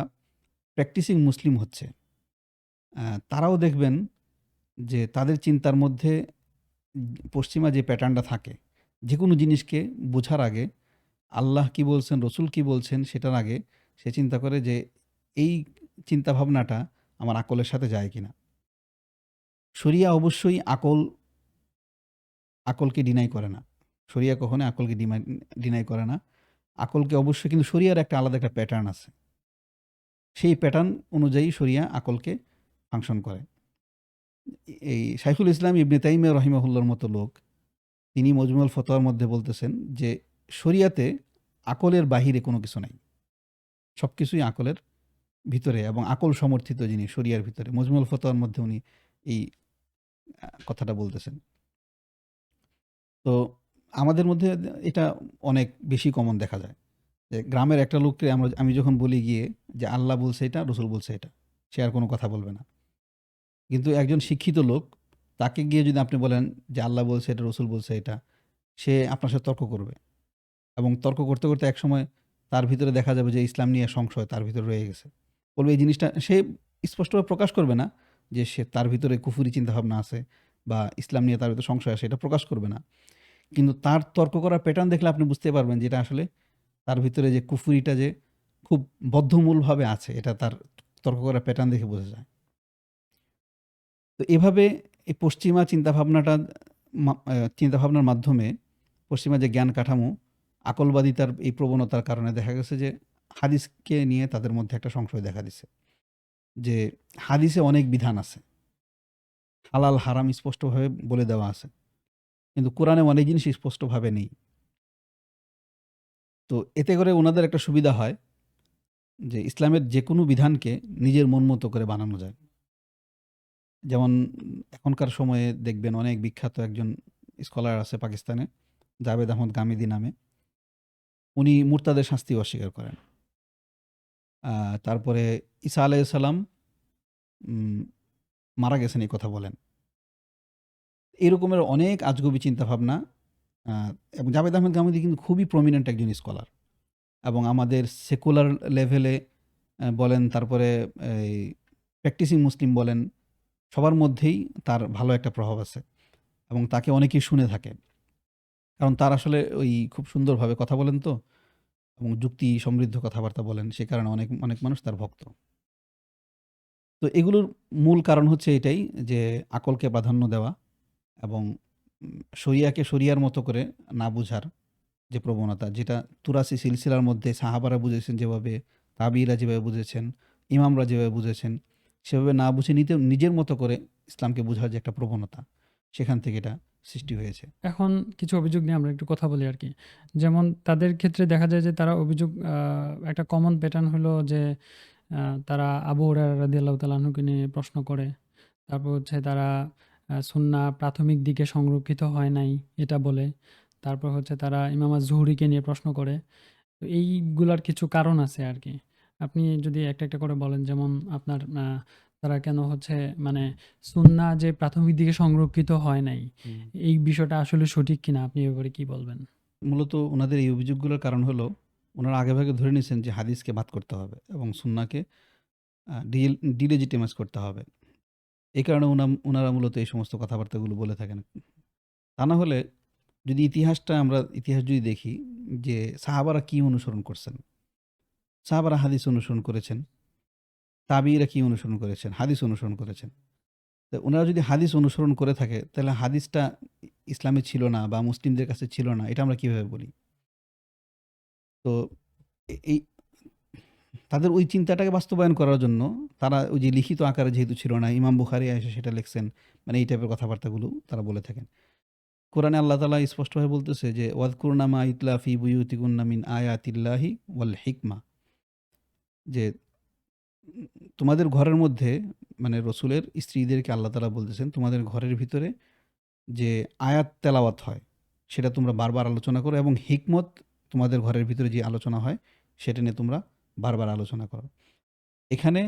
প্র্যাকটিসিং মুসলিম হচ্ছে, তারাও দেখবেন যে তাদের চিন্তার মধ্যে পশ্চিমা যে প্যাটার্নটা থাকে, যেকোনো জিনিসকে বোঝার আগে আল্লাহ কি বলছেন, রসুল কি বলছেন সেটার আগে সে চিন্তা করে যে এই চিন্তাভাবনাটা আমার আকলের সাথে যায় কিনা। শরিয়া অবশ্যই আকলকে ডিনাই করে না। শরিয়া কখনো আকলকে ডিনাই করে না। আকলকে অবশ্যই, কিন্তু শরিয়ার একটা আলাদা একটা প্যাটার্ন আছে। সেই প্যাটার্ন অনুযায়ী শরিয়া আকলকে ফাংশন করে। এই শাইখুল ইসলাম ইবনে তাইমিয়া রহিমাহুল্লাহর মতো লোক, তিনি মজমুউল ফতোয়ার মধ্যে বলতেছেন যে শরিয়াতে আকলের বাহিরে কোনো কিছু নাই, সব কিছুই আকলের ভিতরে এবং আকল সমর্থিত জিনিস শরিয়ার ভিতরে। মজমুউল ফতোয়ার মধ্যে উনি এই কথাটা বলতেছেন। তো আমাদের মধ্যে এটা অনেক বেশি কমন দেখা যায় যে গ্রামের একটা লোককে আমি যখন বলি গিয়ে যে আল্লাহ বলছে এটা, রসুল বলছে এটা, সে আর কোনো কথা বলবে না। কিন্তু একজন শিক্ষিত লোক, তাকে গিয়ে যদি আপনি বলেন যে আল্লাহ বলছে এটা, রসুল বলছে এটা, সে আপনার সাথে তর্ক করবে এবং তর্ক করতে করতে একসময় তার ভিতরে দেখা যাবে যে ইসলাম নিয়ে সংশয় তার ভিতরে রয়ে গেছে। বলবে এই জিনিসটা, সে স্পষ্টভাবে প্রকাশ করবে না যে সে তার ভিতরে কুফুরি চিন্তাভাবনা আছে বা ইসলাম নিয়ে তার ভিতরে সংশয় আছে, এটা প্রকাশ করবে না। কিন্তু তার তর্ক করার প্যাটার্ন দেখলে আপনি বুঝতে পারবেন যে এটা আসলে তার ভিতরে যে কুফুরিটা যে খুব বদ্ধমূলভাবে আছে, এটা তার তর্ক করার প্যাটার্ন দেখে বোঝা যায়। তো এভাবে এই পশ্চিমা চিন্তাভাবনার মাধ্যমে পশ্চিমা যে জ্ঞান কাঠামো, আকলবাদিতার এই প্রবণতার কারণে দেখা গেছে যে হাদিসকে নিয়ে তাদের মধ্যে একটা সংশয় দেখা দিছে যে হাদিসে অনেক বিধান আছে, হালাল হারাম স্পষ্টভাবে বলে দেওয়া আছে, কিন্তু কোরআনে অনেক জিনিস স্পষ্টভাবে নেই। তো এতে করে ওনাদের একটা সুবিধা হয় যে ইসলামের যে কোনো বিধানকে নিজের মন মতো করে বানানো যায়। যেমন এখনকার সময়ে দেখবেন অনেক বিখ্যাত একজন স্কলার আছে পাকিস্তানে, জাভেদ আহমদ গামিদি নামে। উনি মুরতাদের শাস্তি অস্বীকার করেন। তারপরে ঈসা আলাইহিসসালাম মারা গেছেন এই কথা বলেন। এরকমের অনেক আজগুবি চিন্তাভাবনা, এবং জাভেদ আহমদ গামিদি কিন্তু খুবই প্রমিনেন্ট একজন স্কলার এবং আমাদের সেকুলার লেভেলে বলেন, তারপরে এই প্র্যাকটিসিং মুসলিম বলেন, সবার মধ্যেই তার ভালো একটা প্রভাব আছে এবং তাকে অনেকেই শুনে থাকে। কারণ তার আসলে ওই খুব সুন্দরভাবে কথা বলেন তো, এবং যুক্তি সমৃদ্ধ কথাবার্তা বলেন, সে কারণে অনেক মানুষ তার ভক্ত। তো এগুলোর মূল কারণ হচ্ছে এটাই যে আকলকে প্রাধান্য দেওয়া এবং শরিয়াকে শরিয়ার মতো করে না বুঝার যে প্রবণতা, যেটা তুরাসি সিলসিলার মধ্যে সাহাবারা বুঝেছেন যেভাবে, তাবিরা যেভাবে বুঝেছেন, ইমামরা যেভাবে বুঝেছেন, সেভাবে না বুঝে নিজের মতো করে ইসলামকে বোঝার যে একটা প্রবণতা, সেখান থেকে এটা সৃষ্টি হয়েছে। এখন কিছু অভিযোগ নিয়ে আমরা একটু কথা বলি আর কি। যেমন তাদের ক্ষেত্রে দেখা যায় যে তারা অভিযোগ, একটা কমন প্যাটার্ন হলো যে তারা আবু হুরায়রা রাদিয়াল্লাহু তাআলা আনহুকে নিয়ে প্রশ্ন করে। তারপর হচ্ছে তারা সুন্নাহ প্রাথমিক দিকে সংরক্ষিত হয় নাই এটা বলে। তারপর হচ্ছে তারা ইমাম আয-যুহরিকে নিয়ে প্রশ্ন করে। তো এইগুলার কিছু কারণ আছে আরকি। আপনি যদি একটা করে বলেন, যেমন আপনার তারা কেন হচ্ছে মানে সুন্নাহ যে প্রাথমিক দিকে সংরক্ষিত হয় নাই, এই বিষয়টা আসলে সঠিক কিনা, আপনি এ ব্যাপারে কি বলবেন? মূলত ওনাদের এই অভিযোগগুলোর কারণ হলো ওনারা আগেভাগে ধরে নিয়েছেন যে হাদিসকে বাদ করতে হবে এবং সুন্নাহকে ডিলেজিটিমাইজ করতে হবে। এই কারণে ওনারা মূলত এই সমস্ত কথাবার্তাগুলো বলে থাকেন। তা না হলে যদি ইতিহাস যদি দেখি যে সাহাবারা কি অনুসরণ করছেন, সাহাবারা হাদিস অনুসরণ করেছেন, তাবিঈরা কি অনুসরণ করেছেন, হাদিস অনুসরণ করেছেন। তো ওনারা যদি হাদিস অনুসরণ করে থাকে তাহলে হাদিসটা ইসলামে ছিল না বা মুসলিমদের কাছে ছিল না, এটা আমরা কিভাবে বলি? তো এই তাদের ওই চিন্তাটাকে বাস্তবায়ন করার জন্য তারা ওই যে লিখিত আকারে যেহেতু ছিল না, ইমাম বুখারী এসে সেটা লিখছেন, মানে এই টাইপের কথাবার্তাগুলো তারা বলে থাকেন। কোরআনে আল্লাহ তাআলা স্পষ্টভাবে বলতেছে যে ওয়াযকুরনা মা ইতলা ফি বুয়ুতিকুন্না মিন আয়াতিল্লাহি ওয়াল হিকমা, যে তোমাদের ঘরের মধ্যে, মানে রসুলের স্ত্রীদেরকে আল্লাহ তাআলা বলতেছেন তোমাদের ঘরের ভিতরে যে আয়াত তেলাওয়াত হয় সেটা তোমরা বারবার আলোচনা করো, এবং হিকমত তোমাদের ঘরের ভিতরে যে আলোচনা হয় সেটা নিয়ে তোমরা বারবার আলোচনা করো। এখানে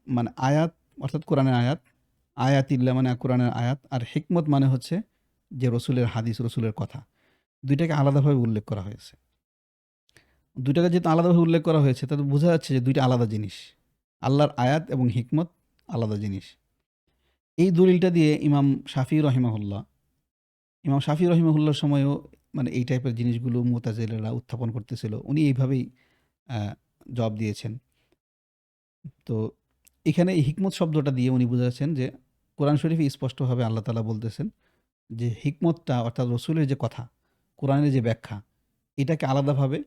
মানে আয়াত অর্থাৎ কোরআনের আয়াত, আয়াতিল্লাহ মানে কোরআনের আয়াত, আর হিকমত মানে হচ্ছে যে রসুলের হাদিস, রসুলের কথা, দুইটাকে আলাদাভাবে উল্লেখ করা হয়েছে। দুইটাকে যেহেতু আলাদাভাবে উল্লেখ করা হয়েছে তাতে বোঝা যাচ্ছে যে দুইটা আলাদা জিনিস। আল্লাহর আয়াত এবং হিকমত আলাদা জিনিস। এই দলিলটা দিয়ে ইমাম শাফি রহিমাহুল্লাহর সময়ও মানে এই টাইপের জিনিসগুলো মুতাজিলারা উত্থাপন করতেছিল। উনি এইভাবেই জবাব দিয়েছেন। তো এখানে এই হিকমত শব্দটা দিয়ে উনি বোঝাচ্ছেন যে কোরআন শরীফে স্পষ্টভাবে আল্লাহ তাআলা বলতেছেন যে হিকমতটা অর্থাৎ রসুলের যে কথা, কোরআনের যে ব্যাখ্যা, এটাকে আলাদাভাবে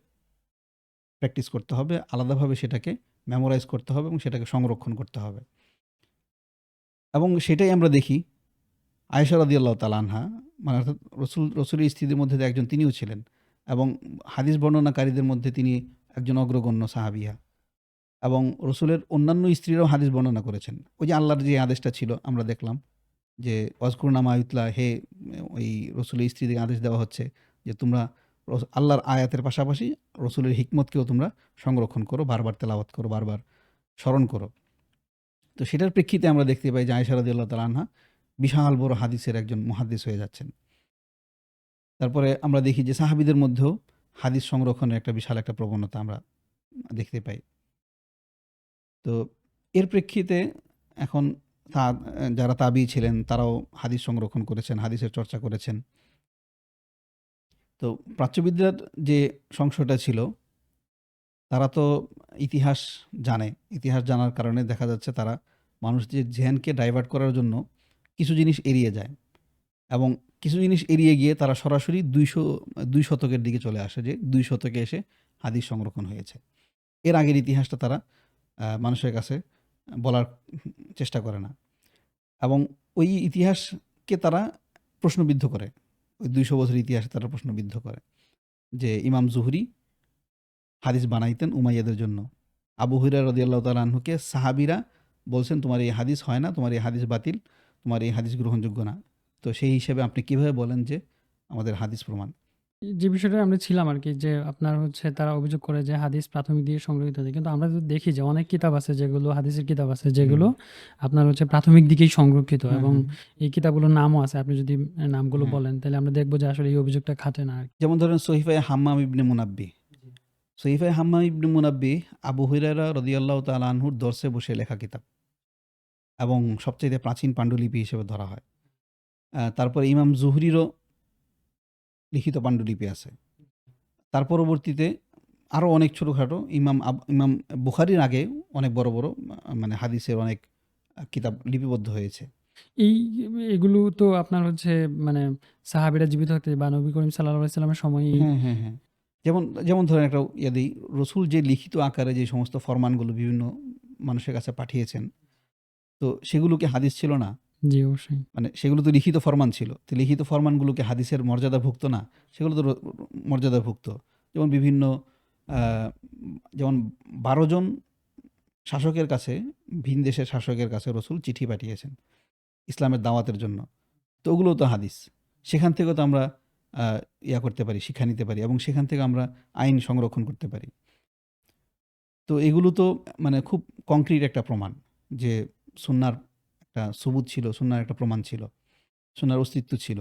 প্র্যাকটিস করতে হবে, আলাদাভাবে সেটাকে মেমোরাইজ করতে হবে এবং সেটাকে সংরক্ষণ করতে হবে। এবং সেটাই আমরা দেখি আয়েশা রাদিয়াল্লাহু তাআলা আনহা, মানে অর্থাৎ রসুলের স্ত্রীদের মধ্যে যে একজন তিনিও ছিলেন, এবং হাদিস বর্ণনাকারীদের মধ্যে তিনি একজন অগ্রগণ্য সাহাবিয়া, এবং রসুলের অন্যান্য স্ত্রীরাও হাদিস বর্ণনা করেছেন। ওই যে আল্লাহর যে আদেশটা ছিল আমরা দেখলাম যে ওয়াজকুরনা মা ইউতলা, হে ওই রসুলের স্ত্রীদের আদেশ দেওয়া হচ্ছে যে তোমরা আল্লাহর আয়াতের পাশাপাশি রসুলের হিকমতকেও তোমরা সংরক্ষণ করো, বারবার তেলাওয়াত করো, বারবার স্মরণ করো। তো সেটার প্রেক্ষিতে আমরা দেখতে পাই যে আয়েশা রাদিয়াল্লাহু তাআলা আনহা বিশাল বড় হাদিসের একজন মুহাদ্দিস হয়ে যাচ্ছেন। তারপরে আমরা দেখি যে সাহাবীদের মধ্যেও হাদিস সংরক্ষণের একটা বিশাল একটা প্রবণতা আমরা দেখতে পাই। তো এর প্রেক্ষিতে এখন যারা তাবী ছিলেন তারাও হাদিস সংরক্ষণ করেছেন, হাদিসের চর্চা করেছেন। তো প্রাচ্যবিদ্যার যে সংশয়টা ছিল, তারা তো ইতিহাস জানে। ইতিহাস জানার কারণে দেখা যাচ্ছে তারা মানুষদের জেহনকে ডাইভার্ট করার জন্য কিছু জিনিস এড়িয়ে যায়, এবং কিছু জিনিস এড়িয়ে গিয়ে তারা সরাসরি ২ শতকের দিকে চলে আসে, যে ২ শতকে এসে হাদিস সংরক্ষণ হয়েছে। এর আগের ইতিহাসটা তারা মানুষের কাছে বলার চেষ্টা করে না, এবং ওই ইতিহাসকে তারা প্রশ্নবিদ্ধ করে। ওই ২০০ বছরের ইতিহাসে তারা প্রশ্নবিদ্ধ করে যে ইমাম জুহরি হাদিস বানাইতেন উমাইয়াদের জন্য। আবু হুরায়রা রাদিয়াল্লাহু তাআলা আনহুকে সাহাবীরা বলছেন তোমার এই হাদিস হয় না, তোমার এই হাদিস বাতিল, তোমার এই হাদিস গ্রহণযোগ্য না। তো সেই হিসেবে আপনি কিভাবে বলেন যে আমাদের হাদিস প্রমাণ? যে বিষয়টায় আমরা ছিলাম আরকি, যে আপনার হচ্ছে তারা অভিযোগ করে যে হাদিস প্রাথমিক দিকে সংগৃহীত হয়েছে। কিন্তু আমরা যদি দেখি যে অনেক কিতাব আছে যেগুলো হাদিসের কিতাব আছে হুম, যেগুলো আপনার হচ্ছে প্রাথমিক দিকেই সংরক্ষিত, হ্যাঁ, এবং হ্যাঁ, এই কিতাবগুলোর নামও আছে। আপনি যদি নামগুলো হ্যাঁ। বলেন তাহলে আমরা দেখব যে আসলে এই অভিযোগটা খাটে না আরকি। যেমন ধরেন সহিফায়ে হাম্মাম ইবনে মুনাব্বি। সহিফায়ে হাম্মাম ইবনে মুনাব্বি আবু হুরায়রা রাদিয়াল্লাহু তাআলা আনহুর দর্সে বসে লেখা কিতাব, এবং সবচাইতে প্রাচীন পান্ডুলিপি হিসেবে ধরা হয়। তারপরে ইমাম জুহরিরও লিখিত পান্ডুলিপি আছে। তার পরবর্তীতে আরও অনেক ছোটখাটো ইমাম বুখারীর আগে অনেক বড়, বড় মানে হাদিসের অনেক কিতাব লিপিবদ্ধ হয়েছে। এই এগুলো তো আপনার হচ্ছে মানে সাহাবীরা জীবিত থাকতে বা নবী করিম সাল্লাল্লাহু আলাইহি সাল্লামের সময়ই। হ্যাঁ, হ্যাঁ, হ্যাঁ। যেমন যেমন ধরেন একটা ইয়ে দেই, রসুল যে লিখিত আকারে যে সমস্ত ফরমানগুলো বিভিন্ন মানুষের কাছে পাঠিয়েছেন, তো সেগুলো কি হাদিস ছিল না? জি, অবশ্যই। মানে সেগুলো তো লিখিত ফরমান ছিল। তো লিখিত ফরমানগুলো কি হাদিসের মর্যাদাভুক্ত না? সেগুলো তো মর্যাদাভুক্ত। যেমন বিভিন্ন আ যেমন ১২ জন শাসকের কাছে, ভিন দেশের শাসকের কাছে রসুল চিঠি পাঠিয়েছেন ইসলামের দাওয়াতের জন্য। তো ওগুলোও তো হাদিস। সেখান থেকেও তো আমরা আ করতে পারি, শিক্ষা নিতে পারি, এবং সেখান থেকে আমরা আইন সংরক্ষণ করতে পারি। তো এগুলো তো মানে খুব কংক্রিট একটা প্রমাণ যে সুন্নাহর একটা সুবুত ছিল, সুন্নাহর একটা প্রমাণ ছিল, সুন্নাহর অস্তিত্ব ছিল।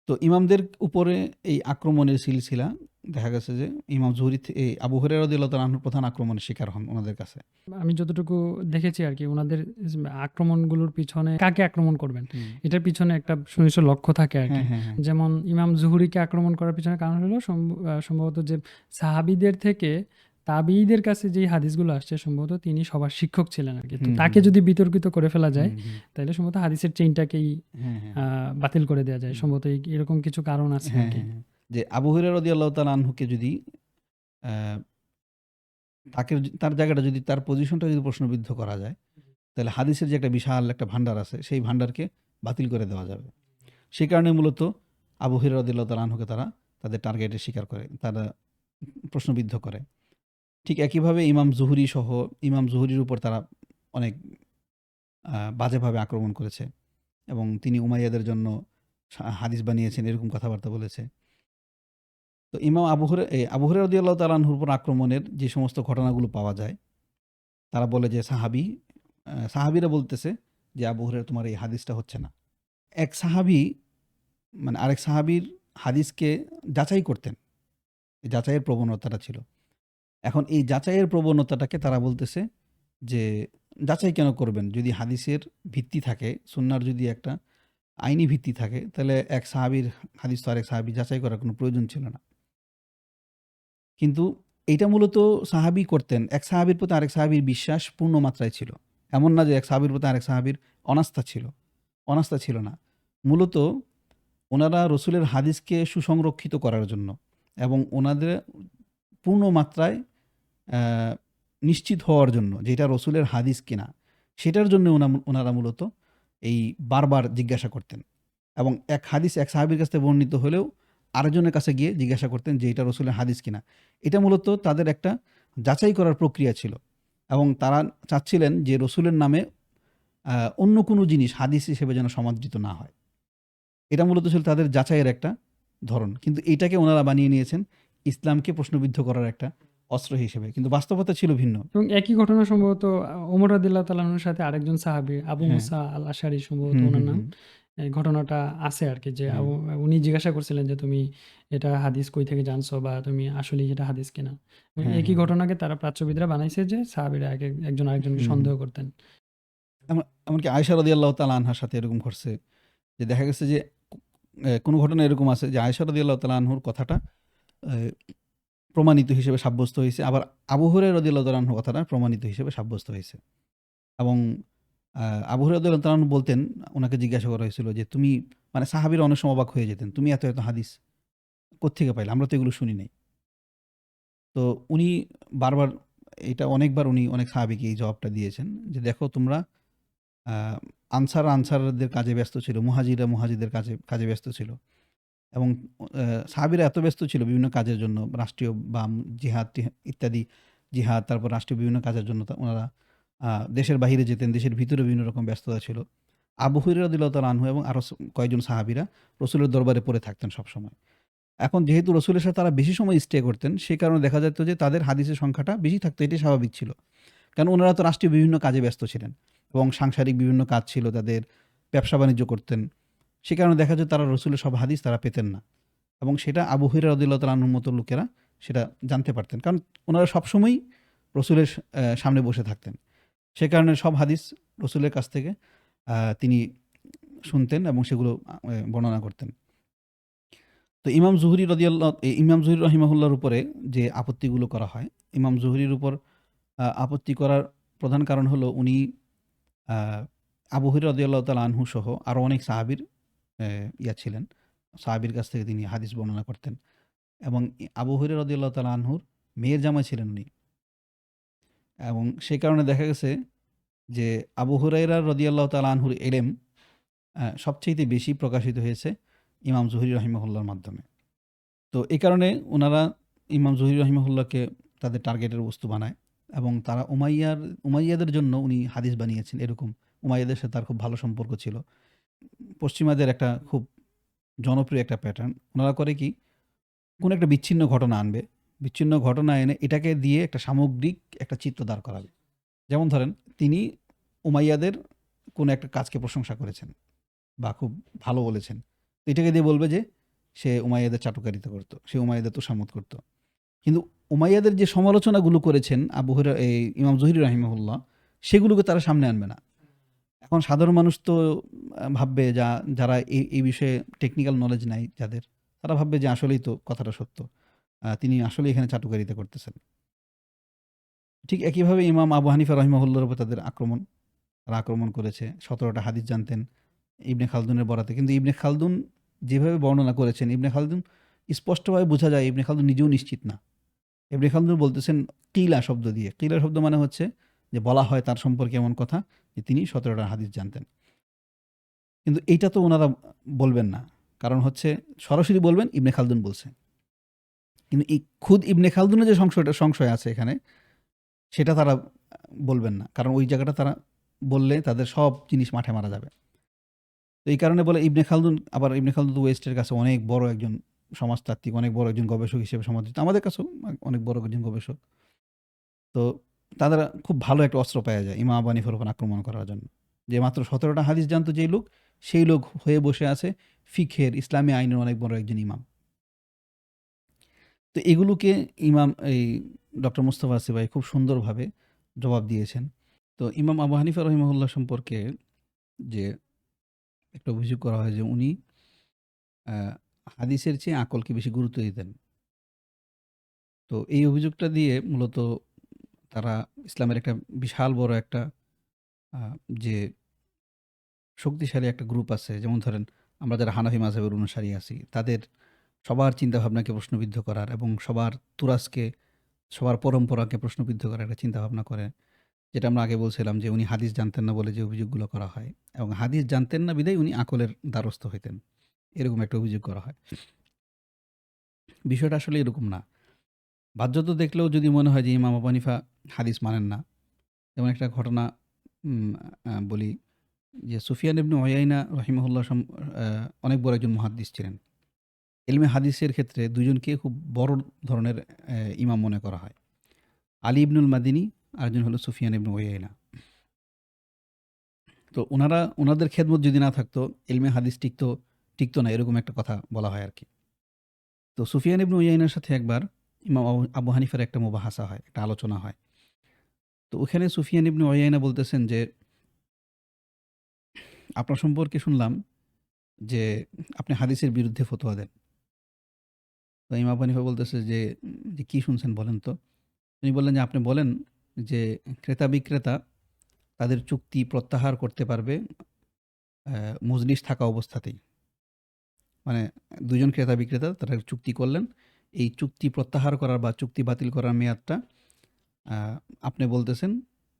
তো ইমামদের উপরে এই আক্রমণের সিলসিলা দেখা গেছে যে ইমাম জুহরি এই আবু হুরায়রা রাদিয়াল্লাহু তাআলা আনহুর প্রধান আক্রমণের শিকার হন ওনাদের কাছে। আমি যতটুকু দেখেছি আরকি উনাদের আক্রমণগুলোর পিছনে কাকে আক্রমণ করবেন, হুম। এটার পিছনে একটা সুনির্দিষ্ট লক্ষ্য থাকে আরকি। হ্যাঁ, হ্যাঁ, হ্যাঁ। যেমন ইমাম জুহরিকে আক্রমণ করার পিছনে কারণ হলো সম্ভবত যে সাহাবীদের থেকে তাবিঈদের কাছে যেই হাদিসগুলো আসছে সম্ভবত তিনি সবার শিক্ষক ছিলেন আরকি। তো হুম, তাকে হুম, যদি বিতর্কিত করে ফেলা যায়, হুম, হুম। তাইলে সম্ভবত হাদিসের চেইনটাকেই হ্যাঁ, হ্যাঁ, বাতিল করে দেয়া যায়। হুম। সম্ভবত এরকম কিছু কারণ আছে হ্যাঁ, আরকি। হ্যাঁ, হ্যাঁ। যে আবু হুরায়রা রাদিয়াল্লাহু তাআলা আনহুকে যদি আ তাকে তার জায়গাটা যদি তার পজিশনটা যদি প্রশ্নবিদ্ধ করা যায়, তাহলে হাদিসের যে একটা বিশাল একটা ভান্ডার আছে, সেই ভান্ডারকে বাতিল করে দেওয়া যাবে। সে কারণে মূলত আবু হুরায়রা রাদিয়াল্লাহু তাআলা আনহুকে তারা তাদের টার্গেটের শিকার করে। তারা প্রশ্নবিদ্ধ করে। ঠিক একইভাবে ইমাম জুহরি সহ ইমাম জুহরির উপর তারা অনেক বাজেভাবে আক্রমণ করেছে এবং তিনি উমাইয়াদের জন্য হাদিস বানিয়েছেন এরকম কথাবার্তা বলেছে। তো ইমাম আবু হুরায়রা রাদিয়াল্লাহু তাআলা আনহুর উপর আক্রমণের যে সমস্ত ঘটনাগুলো পাওয়া যায়, তারা বলে যে সাহাবীরা বলতেছে যে আবু হুরায়রা তোমার এই হাদিসটা হচ্ছে না। এক সাহাবী মানে আরেক সাহাবীর হাদিসকে যাচাই করতেন। এই যাচাইয়ের প্রবণতাটা ছিল। এখন এই যাচাইয়ের প্রবণতাটাকে তারা বলতেছে যে যাচাই কেন করবেন? যদি হাদিসের ভিত্তি থাকে, সুন্নাহর যদি একটা আইনি ভিত্তি থাকে, তাহলে এক সাহাবীর হাদিস তো আরেক সাহাবী যাচাই করার কোনো প্রয়োজন ছিল না। কিন্তু এইটা মূলত সাহাবী করতেন। এক সাহাবীর প্রতি আরেক সাহাবীর বিশ্বাস পূর্ণ মাত্রায় ছিল। এমন না যে এক সাহাবীর প্রতি আরেক সাহাবীর অনাস্থা ছিল। অনাস্থা ছিল না। মূলত ওনারা রসুলের হাদিসকে সুসংরক্ষিত করার জন্য এবং ওনাদের পূর্ণ মাত্রায় আ নিশ্চিত হওয়ার জন্য যে এটা রসুলের হাদিস কিনা, সেটার জন্য ওনারা মূলত এই বারবার জিজ্ঞাসা করতেন। এবং এক হাদিস এক সাহাবীর কাছ থেকে বর্ণিত হলেও আরেকজনের কাছে গিয়ে জিজ্ঞাসা করতেন যে এটা রসুলের হাদিস কিনা। এটা মূলত তাদের একটা যাচাই করার প্রক্রিয়া ছিল। এবং তারা চাচ্ছিলেন যে রসুলের নামে আ অন্য কোনো জিনিস হাদিস হিসেবে যেন সমাদৃত না হয়। এটা মূলত ছিল তাদের যাচাইয়ের একটা ধরন। কিন্তু এইটাকে ওনারা বানিয়ে নিয়েছেন ইসলামকে প্রশ্নবিদ্ধ করার একটা অস্ত্র হিসেবে। কিন্তু বাস্তবতা ছিল ভিন্ন। এবং একই ঘটনা সম্ভবত ওমর রাদিয়াল্লাহু তাআলা আনহুর সাথে আরেকজন সাহাবী আবু হ্যাঁ। মুসা আল আশআরি সম্ভবত হুম, হুম, উনার নাম। হুম। এই ঘটনাটা আছে আরকি যে হ্যাঁ, উনি জিজ্ঞাসা করছিলেন যে, "তুমি এটা হাদিস কই থেকে জানছো বা তুমি আসলেই এটা হাদিস কিনা?" এবং হ্যাঁ, একই হ্যাঁ। ঘটনাকে তারা প্রাচ্যবিদরা বানাইছে যে সাহাবীরা একজন আরেকজনকে হুম, হুম। সন্দেহ করতেন। এমনকি আয়েশা রাদিয়াল্লাহু তাআলা আনহার সাথে এরকম ঘটছে যে দেখা গেছে যে কোনো ঘটনা এরকম আছে যে আয়েশা রাদিয়াল্লাহু তাআলা আনহুর কথাটা এ প্রমাণিত হিসেবে সাব্যস্ত হইছে। আবার আবু হুরায়রা রাদিয়াল্লাহু তাআলা আনহুর কথাটা প্রমাণিত হিসেবে সাব্যস্ত হইছে। এবং আ আবু হুরায়রা রাদিয়াল্লাহু তাআলা আনহু বলতেন, উনাকে জিজ্ঞাসা করা হয়েছিল যে, "তুমি" মানে সাহাবীরা অনেক সময় অবাক হয়ে যেতেন। "তুমি এত হাদিস কোত্থেকে পাইলে? আমরা তো এগুলো শুনি নাই।" তো উনি বারবার এটা অনেকবার উনি অনেক সাহাবীকে এই জবাবটা দিয়েছেন যে, "দেখো তোমরা" আ আনসারদের কাজে ব্যস্ত ছিল। মুহাজিরদের কাজে ব্যস্ত ছিল। এবং সাহাবীরা এত ব্যস্ত ছিল বিভিন্ন কাজের জন্য রাষ্ট্রীয় বা ইত্যাদি জিহাদ, তারপর রাষ্ট্রীয় বিভিন্ন কাজের জন্য উনারা দেশের বাহিরে যেতেন, দেশের ভিতরে বিভিন্ন রকম ব্যস্ততা ছিল। আবু হুরায়রা রাদিয়াল্লাহু তাআলা আনহু এবং আরো কয়েকজন সাহাবীরা রসুলের দরবারে পড়ে থাকতেন সবসময়। এখন যেহেতু রসুলের সাথে তারা বেশি সময় স্টে করতেন, সে কারণে দেখা যেত যে তাদের হাদিসের সংখ্যাটা বেশি থাকতো, এটাই স্বাভাবিক ছিল। কারণ উনারা তো রাষ্ট্রীয় বিভিন্ন কাজে ব্যস্ত ছিলেন এবং সাংসারিক বিভিন্ন কাজ ছিল তাদের, ব্যবসা-বাণিজ্য করতেন। সে কারণে দেখা যায় তারা রসুলের সব হাদিস তারা পেতেন না। এবং সেটা আবু হুরায়রা রাদিয়াল্লাহু তাআলা আনহুর মতো লোকেরা সেটা জানতে পারতেন। কারণ উনারা সবসময়ই রসুলের সামনে বসে থাকতেন। সে কারণে সব হাদিস রসুলের কাছ থেকে তিনি শুনতেন এবং সেগুলো বর্ণনা করতেন। তো ইমাম জুহরি রাহিমাহুল্লাহর উপরে যে আপত্তিগুলো করা হয়, ইমাম জুহরির উপর আপত্তি করার প্রধান কারণ হলো উনি আ আবু হুরায়রা রাদিয়াল্লাহু তাআলা আনহু সহ আরো অনেক সাহাবীর ছিলেন। সাহাবীর কাছ থেকে তিনি হাদিস বর্ণনা করতেন। এবং আবু হুরায়রা রাদিয়াল্লাহু তাআলা আনহুর মেয়ের জামাই ছিলেন উনি। এবং সে কারণে দেখা গেছে যে আবু হুরায়রা রাদিয়াল্লাহু তাআলা আনহুর ইলম সবচাইতে বেশি প্রকাশিত হয়েছে ইমাম জুহরি রাহিমাহুল্লাহর মাধ্যমে। তো এই কারণে উনারা ইমাম জুহরি রাহিমাহুল্লাহকে তাদের টার্গেটের বস্তু বানায় এবং তারা উমাইয়াদের জন্য উনি হাদিস বানিয়েছেন এরকম। উমাইয়াদের সাথে তার খুব ভালো সম্পর্ক ছিল। পশ্চিমাদের একটা খুব জনপ্রিয় একটা প্যাটার্ন। উনারা করে কি, কোনো একটা বিচ্ছিন্ন ঘটনা আনবে। বিচ্ছিন্ন ঘটনা এনে এটাকে দিয়ে একটা সামগ্রিক একটা চিত্র দাঁড় করাবে। যেমন ধরেন, তিনি উমাইয়াদের কোনো একটা কাজকে প্রশংসা করেছেন বা খুব ভালো বলেছেন। তো এটাকে দিয়ে বলবে যে সে উমাইয়াদের চাটুকারিতা করত, সে উমাইয়াদের তোষামত করত। কিন্তু উমাইয়াদের যে সমালোচনাগুলো করেছেন এই ইমাম জহির রাহিমাহুল্লাহ, সেগুলোকে তারা সামনে আনবে না। এখন সাধারণ মানুষ তো ভাববে যারা এই বিষয়ে টেকনিক্যাল নলেজ নাই যাদের, তারা ভাববে যে আসলেই তো কথাটা সত্য, তিনি আসলে এখানে চাটুকারিতা করতেছেন। ঠিক একইভাবে ইমাম আবু হানিফা রহিমাহুল্লাহর উপর তারা আক্রমণ করেছে। 17টা হাদিস জানতেন ইবনে খালদুনের বরাতে। কিন্তু ইবনে খালদুন যেভাবে বর্ণনা করেছেন, ইবনে খালদুন স্পষ্টভাবে বোঝা যায় ইবনে খালদুন নিজেও নিশ্চিত না। ইবনে খালদুন বলতেছেন কিলা শব্দ দিয়ে। কিলা শব্দ মানে হচ্ছে যে বলা হয় তার সম্পর্কে এমন কথা যে তিনি 17টা হাদিস জানতেন। কিন্তু এইটা তো ওনারা বলবেন না। কারণ হচ্ছে সরাসরি বলবেন ইবনে খালদুন বলছে। কিন্তু এই খুদ ইবনে খালদুনের যে সংশয় আছে এখানে, সেটা তারা বলবেন না। কারণ ওই জায়গাটা তারা বললে তাদের সব জিনিস মাঠে মারা যাবে। তো এই কারণে বলে ইবনে খালদুন তো ওয়েস্টের কাছে অনেক বড় একজন সমাজতাত্ত্বিক, অনেক বড় একজন গবেষক হিসেবে সমাদৃত। আমাদের কাছেও অনেক বড় একজন গবেষক। তো তাদের খুব ভালো একটা অস্ত্র পাওয়া যায় ইমাম আবু হানিফার উপর আক্রমণ করার জন্য। যে মাত্র 17টা হাদিস জানতো যেই লোক, সেই লোক হয়ে বসে আছে ফিকহের, ইসলামী আইনের অনেক বড় একজন ইমাম। তো এগুলোকে এই ডক্টর মুস্তাফা সিবাই খুব সুন্দরভাবে জবাব দিয়েছেন। তো ইমাম আবু হানিফা রহিমাহুল্লাহ সম্পর্কে যে একটা অভিযোগ করা হয় যে উনি হাদিসের চেয়ে আকলকে বেশি গুরুত্ব দিতেন। তো এই অভিযোগটা দিয়ে মূলত তারা ইসলামের একটা বিশাল বড় একটা যে শক্তিশালী একটা গ্রুপ আছে, যেমন ধরেন আমরা যারা হানাফি মাযহাবের অনুসারী আছি, তাদের সবার চিন্তাভাবনাকে প্রশ্নবিদ্ধ করার এবং সবার তুরাসকে, সবার পরম্পরাকে প্রশ্নবিদ্ধ করার একটা চিন্তাভাবনা করে। যেটা আমরা আগে বলছিলাম যে উনি হাদিস জানতেন না বলে যে অভিযোগগুলো করা হয়, এবং হাদিস জানতেন না বিধায় উনি আকলের দ্বারস্থ হইতেন, এরকম একটা অভিযোগ করা হয়। বিষয়টা আসলে এরকম না। বাহ্যত দেখলেও যদি মনে হয় যে ইমাম আবু হানিফা হাদিস মানেন না, যেমন একটা ঘটনা বলি যে সুফিয়ান ইবনে উয়াইনা রাহিমাহুল্লাহ অনেক বড় একজন মুহাদ্দিস ছিলেন। ইলমে হাদিসের ক্ষেত্রে দুজনকে খুব বড় ধরনের ইমাম মনে করা হয়। আলী ইবনুল মাদিনী, আরেকজন হলো সুফিয়ান ইবনে উয়াইনা। তো ওনাদের খেদমত যদি না থাকতো ইলমে হাদিস টিকতো না, এরকম একটা কথা বলা হয় আরকি। তো সুফিয়ান ইবনে উয়াইনার সাথে একবার ইমাম আবু হানিফার একটা মুবাহাসা হয়, একটা আলোচনা হয়। তো ওখানে সুফিয়ান ইবনে উয়াইনা বলতেছেন যে, আপনার সম্পর্কে শুনলাম যে আপনি হাদিসের বিরুদ্ধে ফতোয়া দেন। তো ইমাম আবু হানিফা বলতেছে যে কি শুনছেন বলেন তো? তিনি বললেন যে, আপনি বলেন যে ক্রেতা বিক্রেতা তাদের চুক্তি প্রত্যাহার করতে পারবে মজলিস থাকা অবস্থাতেই। মানে ২ জন ক্রেতা বিক্রেতা তারা চুক্তি করলেন। এই চুক্তি প্রত্যাহার করার বা চুক্তি বাতিল করার মেয়াদটা আপনি বলতেছেন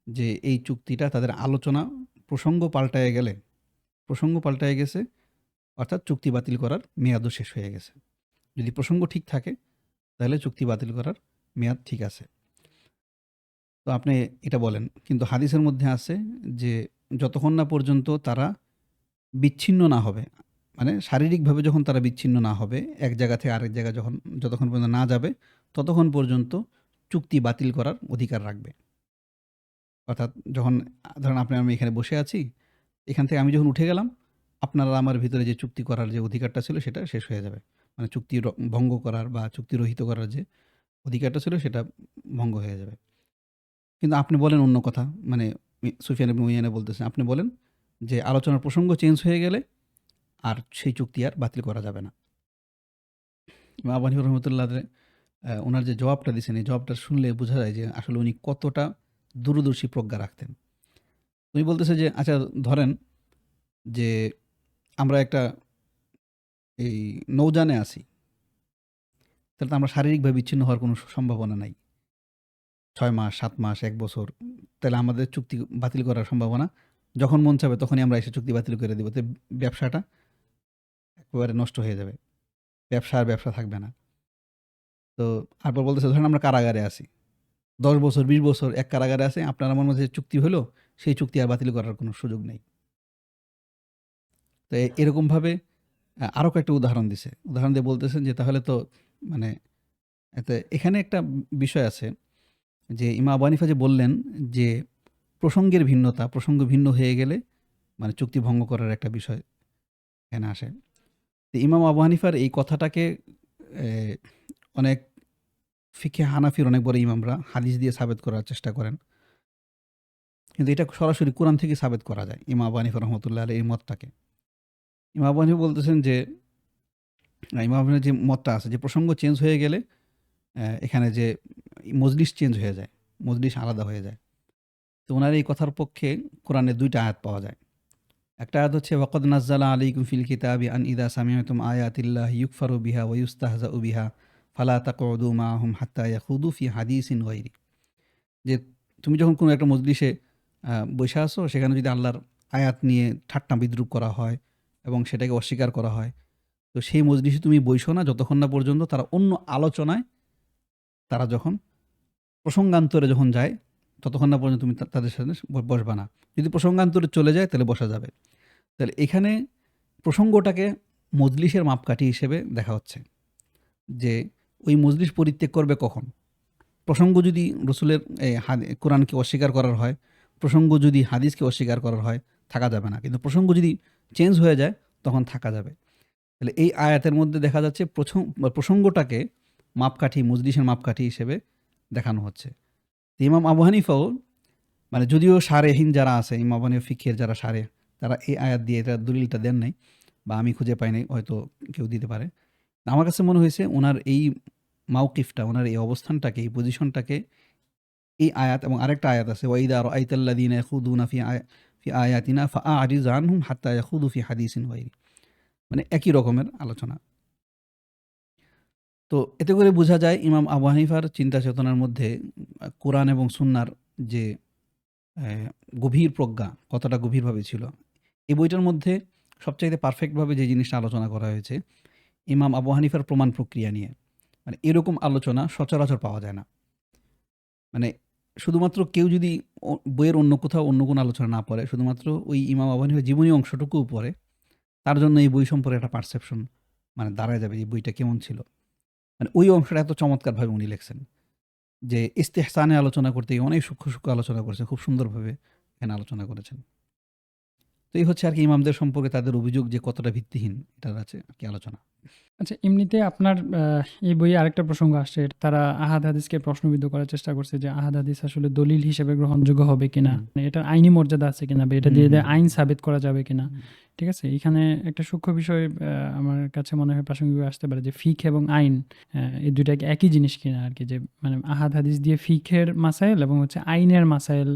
যে এই চুক্তিটা তাদের আলোচনা প্রসঙ্গ পাল্টায়ে গেছে, অর্থাৎ চুক্তি বাতিল করার মেয়াদও শেষ হয়ে গেছে। যদি প্রসঙ্গ ঠিক থাকে তাহলে চুক্তি বাতিল করার মেয়াদ ঠিক আছে। তো আপনি এটা বলেন। কিন্তু হাদিসের মধ্যে আছে যে যতক্ষণ না পর্যন্ত তারা বিচ্ছিন্ন না হবে, মানে শারীরিকভাবে যখন তারা বিচ্ছিন্ন না হবে, এক জায়গা থেকে আরেক জায়গায় যতক্ষণ পর্যন্ত না যাবে, ততক্ষণ পর্যন্ত চুক্তি বাতিল করার অধিকার রাখবে। অর্থাৎ যখন ধরেন আমি এখানে বসে আছি, এখান থেকে আমি যখন উঠে গেলাম, আপনার আর আমার ভিতরে যে চুক্তি করার যে অধিকারটা ছিল সেটা শেষ হয়ে যাবে। মানে চুক্তি ভঙ্গ করার বা চুক্তি রহিত করার যে অধিকারটা ছিল সেটা ভঙ্গ হয়ে যাবে। কিন্তু আপনি বলেন অন্য কথা, মানে সুফিয়ান ইবনে উয়াইনা বলতেছেন, আপনি বলেন যে আলোচনার প্রসঙ্গ চেঞ্জ হয়ে গেলে আর সেই চুক্তি আর বাতিল করা যাবে না। ইমাম আবু হানিফা রহমতুল্লাহ ওনার যে জবাবটা দিয়েছেন, এই জবাবটা শুনলে বোঝা যায় যে আসলে উনি কতটা দূরদর্শী প্রজ্ঞা রাখতেন। উনি বলতেছে যে, আচ্ছা ধরেন যে আমরা একটা এই নৌযানে আছি, তাহলে তো আমরা শারীরিকভাবে বিচ্ছিন্ন হওয়ার কোনো সম্ভাবনা নাই। ৬ মাস, ৭ মাস, ১ বছর, তাহলে আমাদের চুক্তি বাতিল করার সম্ভাবনা, যখন মন চাবে তখনই আমরা এসে চুক্তি বাতিল করে দিব। তো ব্যবসাটা একেবারে নষ্ট হয়ে যাবে। ব্যবসা থাকবে না। তো তারপর বলতেছে, ধরেন আমরা কারাগারে আছি। ১০ বছর, ২০ বছর এক কারাগারে আছি। আপনার আমার মাঝে চুক্তি হলো, সেই চুক্তি আর বাতিল করার কোনো সুযোগ নেই। তো এরকমভাবে আরও কয়েকটা উদাহরণ দিছে। উদাহরণ দিয়ে বলতেছেন যে তাহলে তো মানে এখানে একটা বিষয় আছে যে ইমাম আবু হানিফা যে বললেন যে প্রসঙ্গ ভিন্ন হয়ে গেলে মানে চুক্তি ভঙ্গ করার একটা বিষয় এখানে আসে। তো ইমাম আবু হানিফার এই কথাটাকে এ অনেক ফিকহে হানাফির অনেক বড় ইমামরা হাদিস দিয়ে সাবেত করার চেষ্টা করেন। কিন্তু এটা সরাসরি কোরআন থেকে সাবেত করা যায় ইমাম আবু হানিফা রহমতুল্লাহ আলাইহির এই মতটাকে। ইমাম আবু হানিফা বলতেছেন যে ইমাম আবু হানিফার যে মতটা আছে যে প্রসঙ্গ চেঞ্জ হয়ে গেলে এখানে যে মজলিস চেঞ্জ হয়ে যায়, মজলিস আলাদা হয়ে যায়। তো উনার এই কথার পক্ষে কোরআনে ২ টা আয়াত পাওয়া যায়। একটা আয়াত হচ্ছে ওয়াকাদ নাজ্জালা আলাইকুম ফিল কিতাবি আন ইযা সামি'তুম আয়াতিল্লাহি ইউকফারু বিহা ওয়া ইউস্তাহজাউ বিহা ফালা তাকউদু মাআহুম হাত্তা ইয়াখুদু ফি হাদিসিন গায়রি। যে তুমি যখন কোনো একটা মজলিসে বইসা আছো, সেখানে যদি আল্লাহর আয়াত নিয়ে ঠাট্টা বিদ্রূপ করা হয় এবং সেটাকে অস্বীকার করা হয়, তো সেই মজলিসে তুমি বইসো না যতক্ষণ না পর্যন্ত তারা অন্য আলোচনায় তারা যখন প্রসঙ্গান্তরে যখন যায়, ততক্ষণ না পর্যন্ত তুমি তাদের সাথে বসবা না। যদি প্রসঙ্গান্তরে চলে যায় তাহলে বসা যাবে। তাহলে এখানে প্রসঙ্গটাকে মজলিসের মাপকাঠি হিসেবে দেখা হচ্ছে যে ওই মজলিস পরিত্যাগ করবে কখন। প্রসঙ্গ যদি রসুলের কোরআনকে অস্বীকার করার হয়, প্রসঙ্গ যদি হাদিসকে অস্বীকার করার হয়, থাকা যাবে না। কিন্তু প্রসঙ্গ যদি চেঞ্জ হয়ে যায় তখন থাকা যাবে। তাহলে এই আয়াতের মধ্যে দেখা যাচ্ছে প্রসঙ্গটাকে মাপকাঠি, মজলিসের মাপকাঠি হিসেবে দেখানো হচ্ছে। ইমাম আবু হানিফাও মানে যদিও সারেহীন যারা আছে, ইমাম আবু হানিফা ফিকহের যারা সারে, তারা এই আয়াত দিয়ে এটা দলিলটা দেন নাই, বা আমি খুঁজে পাই নাই, হয়তো কেউ দিতে পারে। আমার কাছে মনে হয়েছে ওনার এই মাওকিফটা, ওনার এই অবস্থানটাকে, এই পজিশনটাকে এই আয়াত এবং আরেকটা আয়াত আছে ওয়াইদা রাআইতাল্লাযীনা ইয়াখুদুনা ফি আয়াতিনা ফাআরিজ আনহুম হাত্তা ইয়াখুদু ফি হাদিসিন গায়রি, মানে একই রকমের আলোচনা। তো এতে করে বোঝা যায় ইমাম আবু হানিফার চিন্তা চেতনার মধ্যে কোরআন এবং সুন্নাহর যে গভীর প্রজ্ঞা কতটা গভীরভাবে ছিল। এই বইটার মধ্যে সবচাইতে পারফেক্টভাবে যে জিনিসটা আলোচনা করা হয়েছে ইমাম আবু হানিফার প্রমাণ প্রক্রিয়া নিয়ে। মানে এরকম আলোচনা সচরাচর পাওয়া যায় না। মানে শুধুমাত্র কেউ যদি বইয়ের অন্য কোথাও অন্য কোনো আলোচনা না পড়ে, শুধুমাত্র ওই ইমাম আবু হানিফার জীবনী অংশটুকুও পড়ে, তার জন্য এই বই সম্পর্কে একটা পারসেপশন মানে দাঁড়ায় যাবে যে বইটা কেমন ছিল। মানে ওই অংশটা এত চমৎকারভাবে উনি লিখছেন যে ইস্তেহসানে আলোচনা করতে গিয়ে অনেক সূক্ষ্ম সূক্ষ্ম আলোচনা করেছেন, খুব সুন্দরভাবে এখানে আলোচনা করেছেন। তো এই হচ্ছে আর কি ইমামদের সম্পর্কে তাদের অভিযোগ যে কতটা ভিত্তিহীন, এটার আছে আর কি আলোচনা। আচ্ছা, এমনিতে আপনার এই বইয়ে আরেকটা প্রসঙ্গ আসছে। তারা আহাদ হাদিসকে প্রশ্নবিদ্ধ করার চেষ্টা করছে যে আহাদ হাদিস আসলে দলিল হিসেবে গ্রহণযোগ্য হবে কিনা, হুম। মানে এটার আইনি মর্যাদা আছে কিনা, বা এটা দিয়ে হুম, আইন সাবিত করা যাবে কিনা। হুম, ঠিক আছে, এখানে একটা সূক্ষ্ম বিষয় আমার কাছে মনে হয় প্রাসঙ্গিক আসতে পারে যে ফিক এবং আইন এই দুইটা কি একই জিনিস কিনা আর কি। যে মানে আহাদ হাদিস দিয়ে ফিকের মাসাইল এবং হচ্ছে আইনের মাসাইল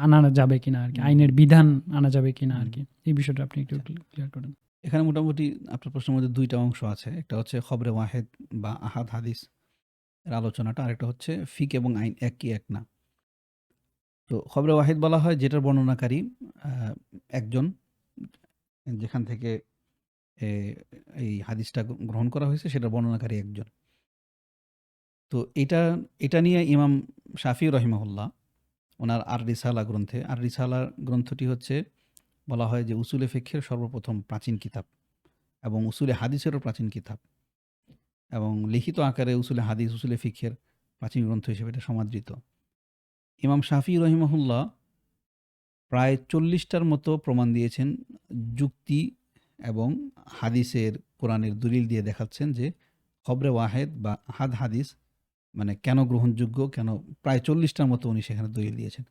আনা যাবে কিনা আর কি, আইনের বিধান আনা যাবে কিনা আর কি। এই বিষয়টা আপনি একটু ক্লিয়ার করেন। এখানে মোটামুটি আপনার প্রশ্নের মধ্যে ২ টা অংশ আছে। একটা হচ্ছে খবরে ওয়াহেদ বা আহাদ হাদিস এর আলোচনাটা, আরেকটা হচ্ছে ফিক এবং আইন এক কি এক না। তো খবরে ওয়াহেদ বলা হয় যেটার বর্ণনাকারী একজন, যেখান থেকে এ এই হাদিসটা গ্রহণ করা হয়েছে সেটার বর্ণনাকারী একজন। তো এটা নিয়ে ইমাম শাফি রহিমাহুল্লাহ ওনার আর রিসালা গ্রন্থে, আর রিসালা গ্রন্থটি হচ্ছে বলা হয় যে উসুলে ফিকহের সর্বপ্রথম প্রাচীন কিতাব এবং উসুলে হাদিসেরও প্রাচীন কিতাব, এবং লিখিত আকারে উসুলে হাদিস, উসুলে ফিকহের প্রাচীন গ্রন্থ হিসেবে এটা সমাদৃত। ইমাম শাফি রহিমাহুল্লাহ প্রায় ৪০টার মতো প্রমাণ দিয়েছেন যুক্তি এবং হাদিসের, কোরআনের দলিল দিয়ে দেখাচ্ছেন যে খবরে ওয়াহেদ বা আহাদ হাদিস মানে কেন গ্রহণযোগ্য, কেন, প্রায় ৪০টার মতো উনি সেখানে দলিল দিয়েছেন।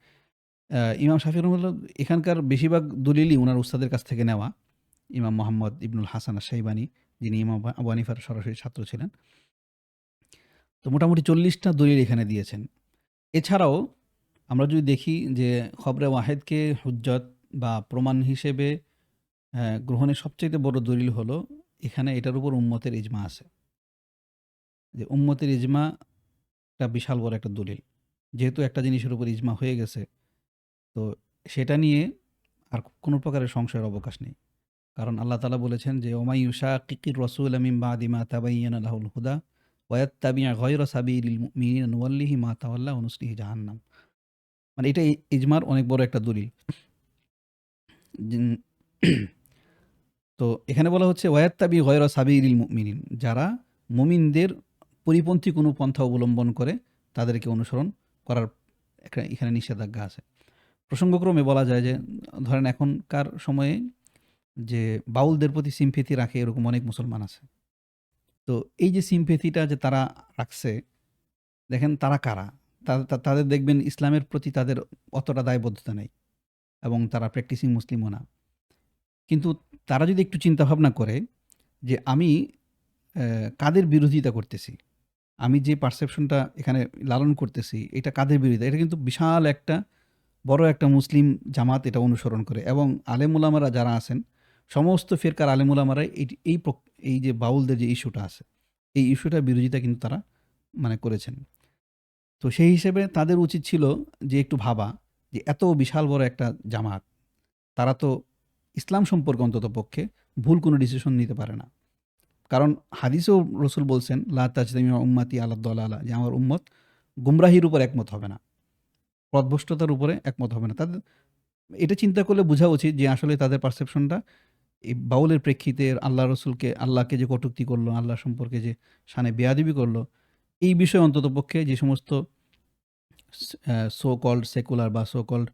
ইমাম শাফি রহমাল্লাহ এখানকার বেশিরভাগ দলিলই উনার উস্তাদের কাছ থেকে নেওয়া। ইমাম মোহাম্মদ ইবনুল হাসান আশ-শাইবানি, যিনি ইমাম আবু হানিফার সরাসরি ছাত্র ছিলেন। তো মোটামুটি ৪০টা দলিল এখানে দিয়েছেন। এছাড়াও আমরা যদি দেখি যে খবরে ওয়াহেদকে হুজ্জত বা প্রমাণ হিসেবে গ্রহণের সবচাইতে বড় দলিল হলো এখানে এটার উপর উম্মতের ইজমা আছে। যে উম্মতের ইজমা একটা বিশাল বড় একটা দলিল। যেহেতু একটা জিনিসের উপর ইজমা হয়ে গেছে, তো সেটা নিয়ে আর কোনো প্রকারের সংশয়ের অবকাশ নেই। কারণ আল্লাহ তাআলা বলেছেন যে ওমাই ইউশাকিকির রাসূলা মিন বাদি মা তাবায়্যানা লাহুল হুদা ওয়া ইয়াত্তাবি' গায়রা সাবিলিল মুমিনিনা নুওয়াল্লিহি মা তাওয়াল্লা ওয়া নুসলিহি জাহান্নাম। মানে এটা ইজমার অনেক বড় একটা দলিল। জিন- তো এখানে বলা হচ্ছে ওয়াত্তাবি গয়রা সাবিলিল মুমিনিন, যারা মুমিনদের পরিপন্থী কোনো পন্থা অবলম্বন করে তাদেরকে অনুসরণ করার এখানে নিষেধাজ্ঞা আছে। প্রসঙ্গক্রমে বলা যায় যে ধরেন এখনকার সময়ে যে বাউলদের প্রতি সিম্প্যাথি রাখে এরকম অনেক মুসলমান আছে। তো এই যে সিম্প্যাথিটা যে তারা রাখছে, দেখেন তারা কারা? তাদের দেখবেন ইসলামের প্রতি তাদের অতটা দায়বদ্ধতা নেই এবং তারা প্র্যাকটিসিং মুসলিমও না। কিন্তু তারা যদি একটু চিন্তা ভাবনা করে যে আমি কাদের বিরোধিতা করতেছি? আমি যে পারসেপশনটা এখানে লালন করতেছি এটা কাদের বিরোধিতা? এটা কিন্তু বিশাল একটা বড় একটা মুসলিম জামাত এটা অনুসরণ করে এবং আলেম ওলামারা যারা আছেন সমস্ত ফিরকার আলেম ওলামারাই এই যে বাউলদের যে ইস্যুটা আছে এই ইস্যুটার বিরোধিতা কিন্তু তারা মানে করেছেন। তো সেই হিসেবে তাদের উচিত ছিল যে একটু ভাবা যে এত বিশাল বড় একটা জামাত, তারা তো ইসলাম সম্পর্কে অন্তত পক্ষে ভুল কোনো ডিসিশন নিতে পারে না। কারণ হাদিসেও রসুল বলছেন লা তাজতামিউ উম্মতি আলা দালালা, যে আমার উম্মত গুমরাহির উপর একমত হবে না, পথভ্রষ্টতার উপরে একমত হবে না। তাদের এটা চিন্তা করলে বোঝা উচিত যে আসলে তাদের পারসেপশনটা এই বাউলের প্রেক্ষিতে আল্লাহ রসুলকে, আল্লাহকে যে কটূক্তি করলো, আল্লাহ সম্পর্কে যে শানে বেয়াদবি করলো, এই বিষয়ে অন্তত পক্ষে যে সমস্ত সো কল্ড সেকুলার বা সো কল্ড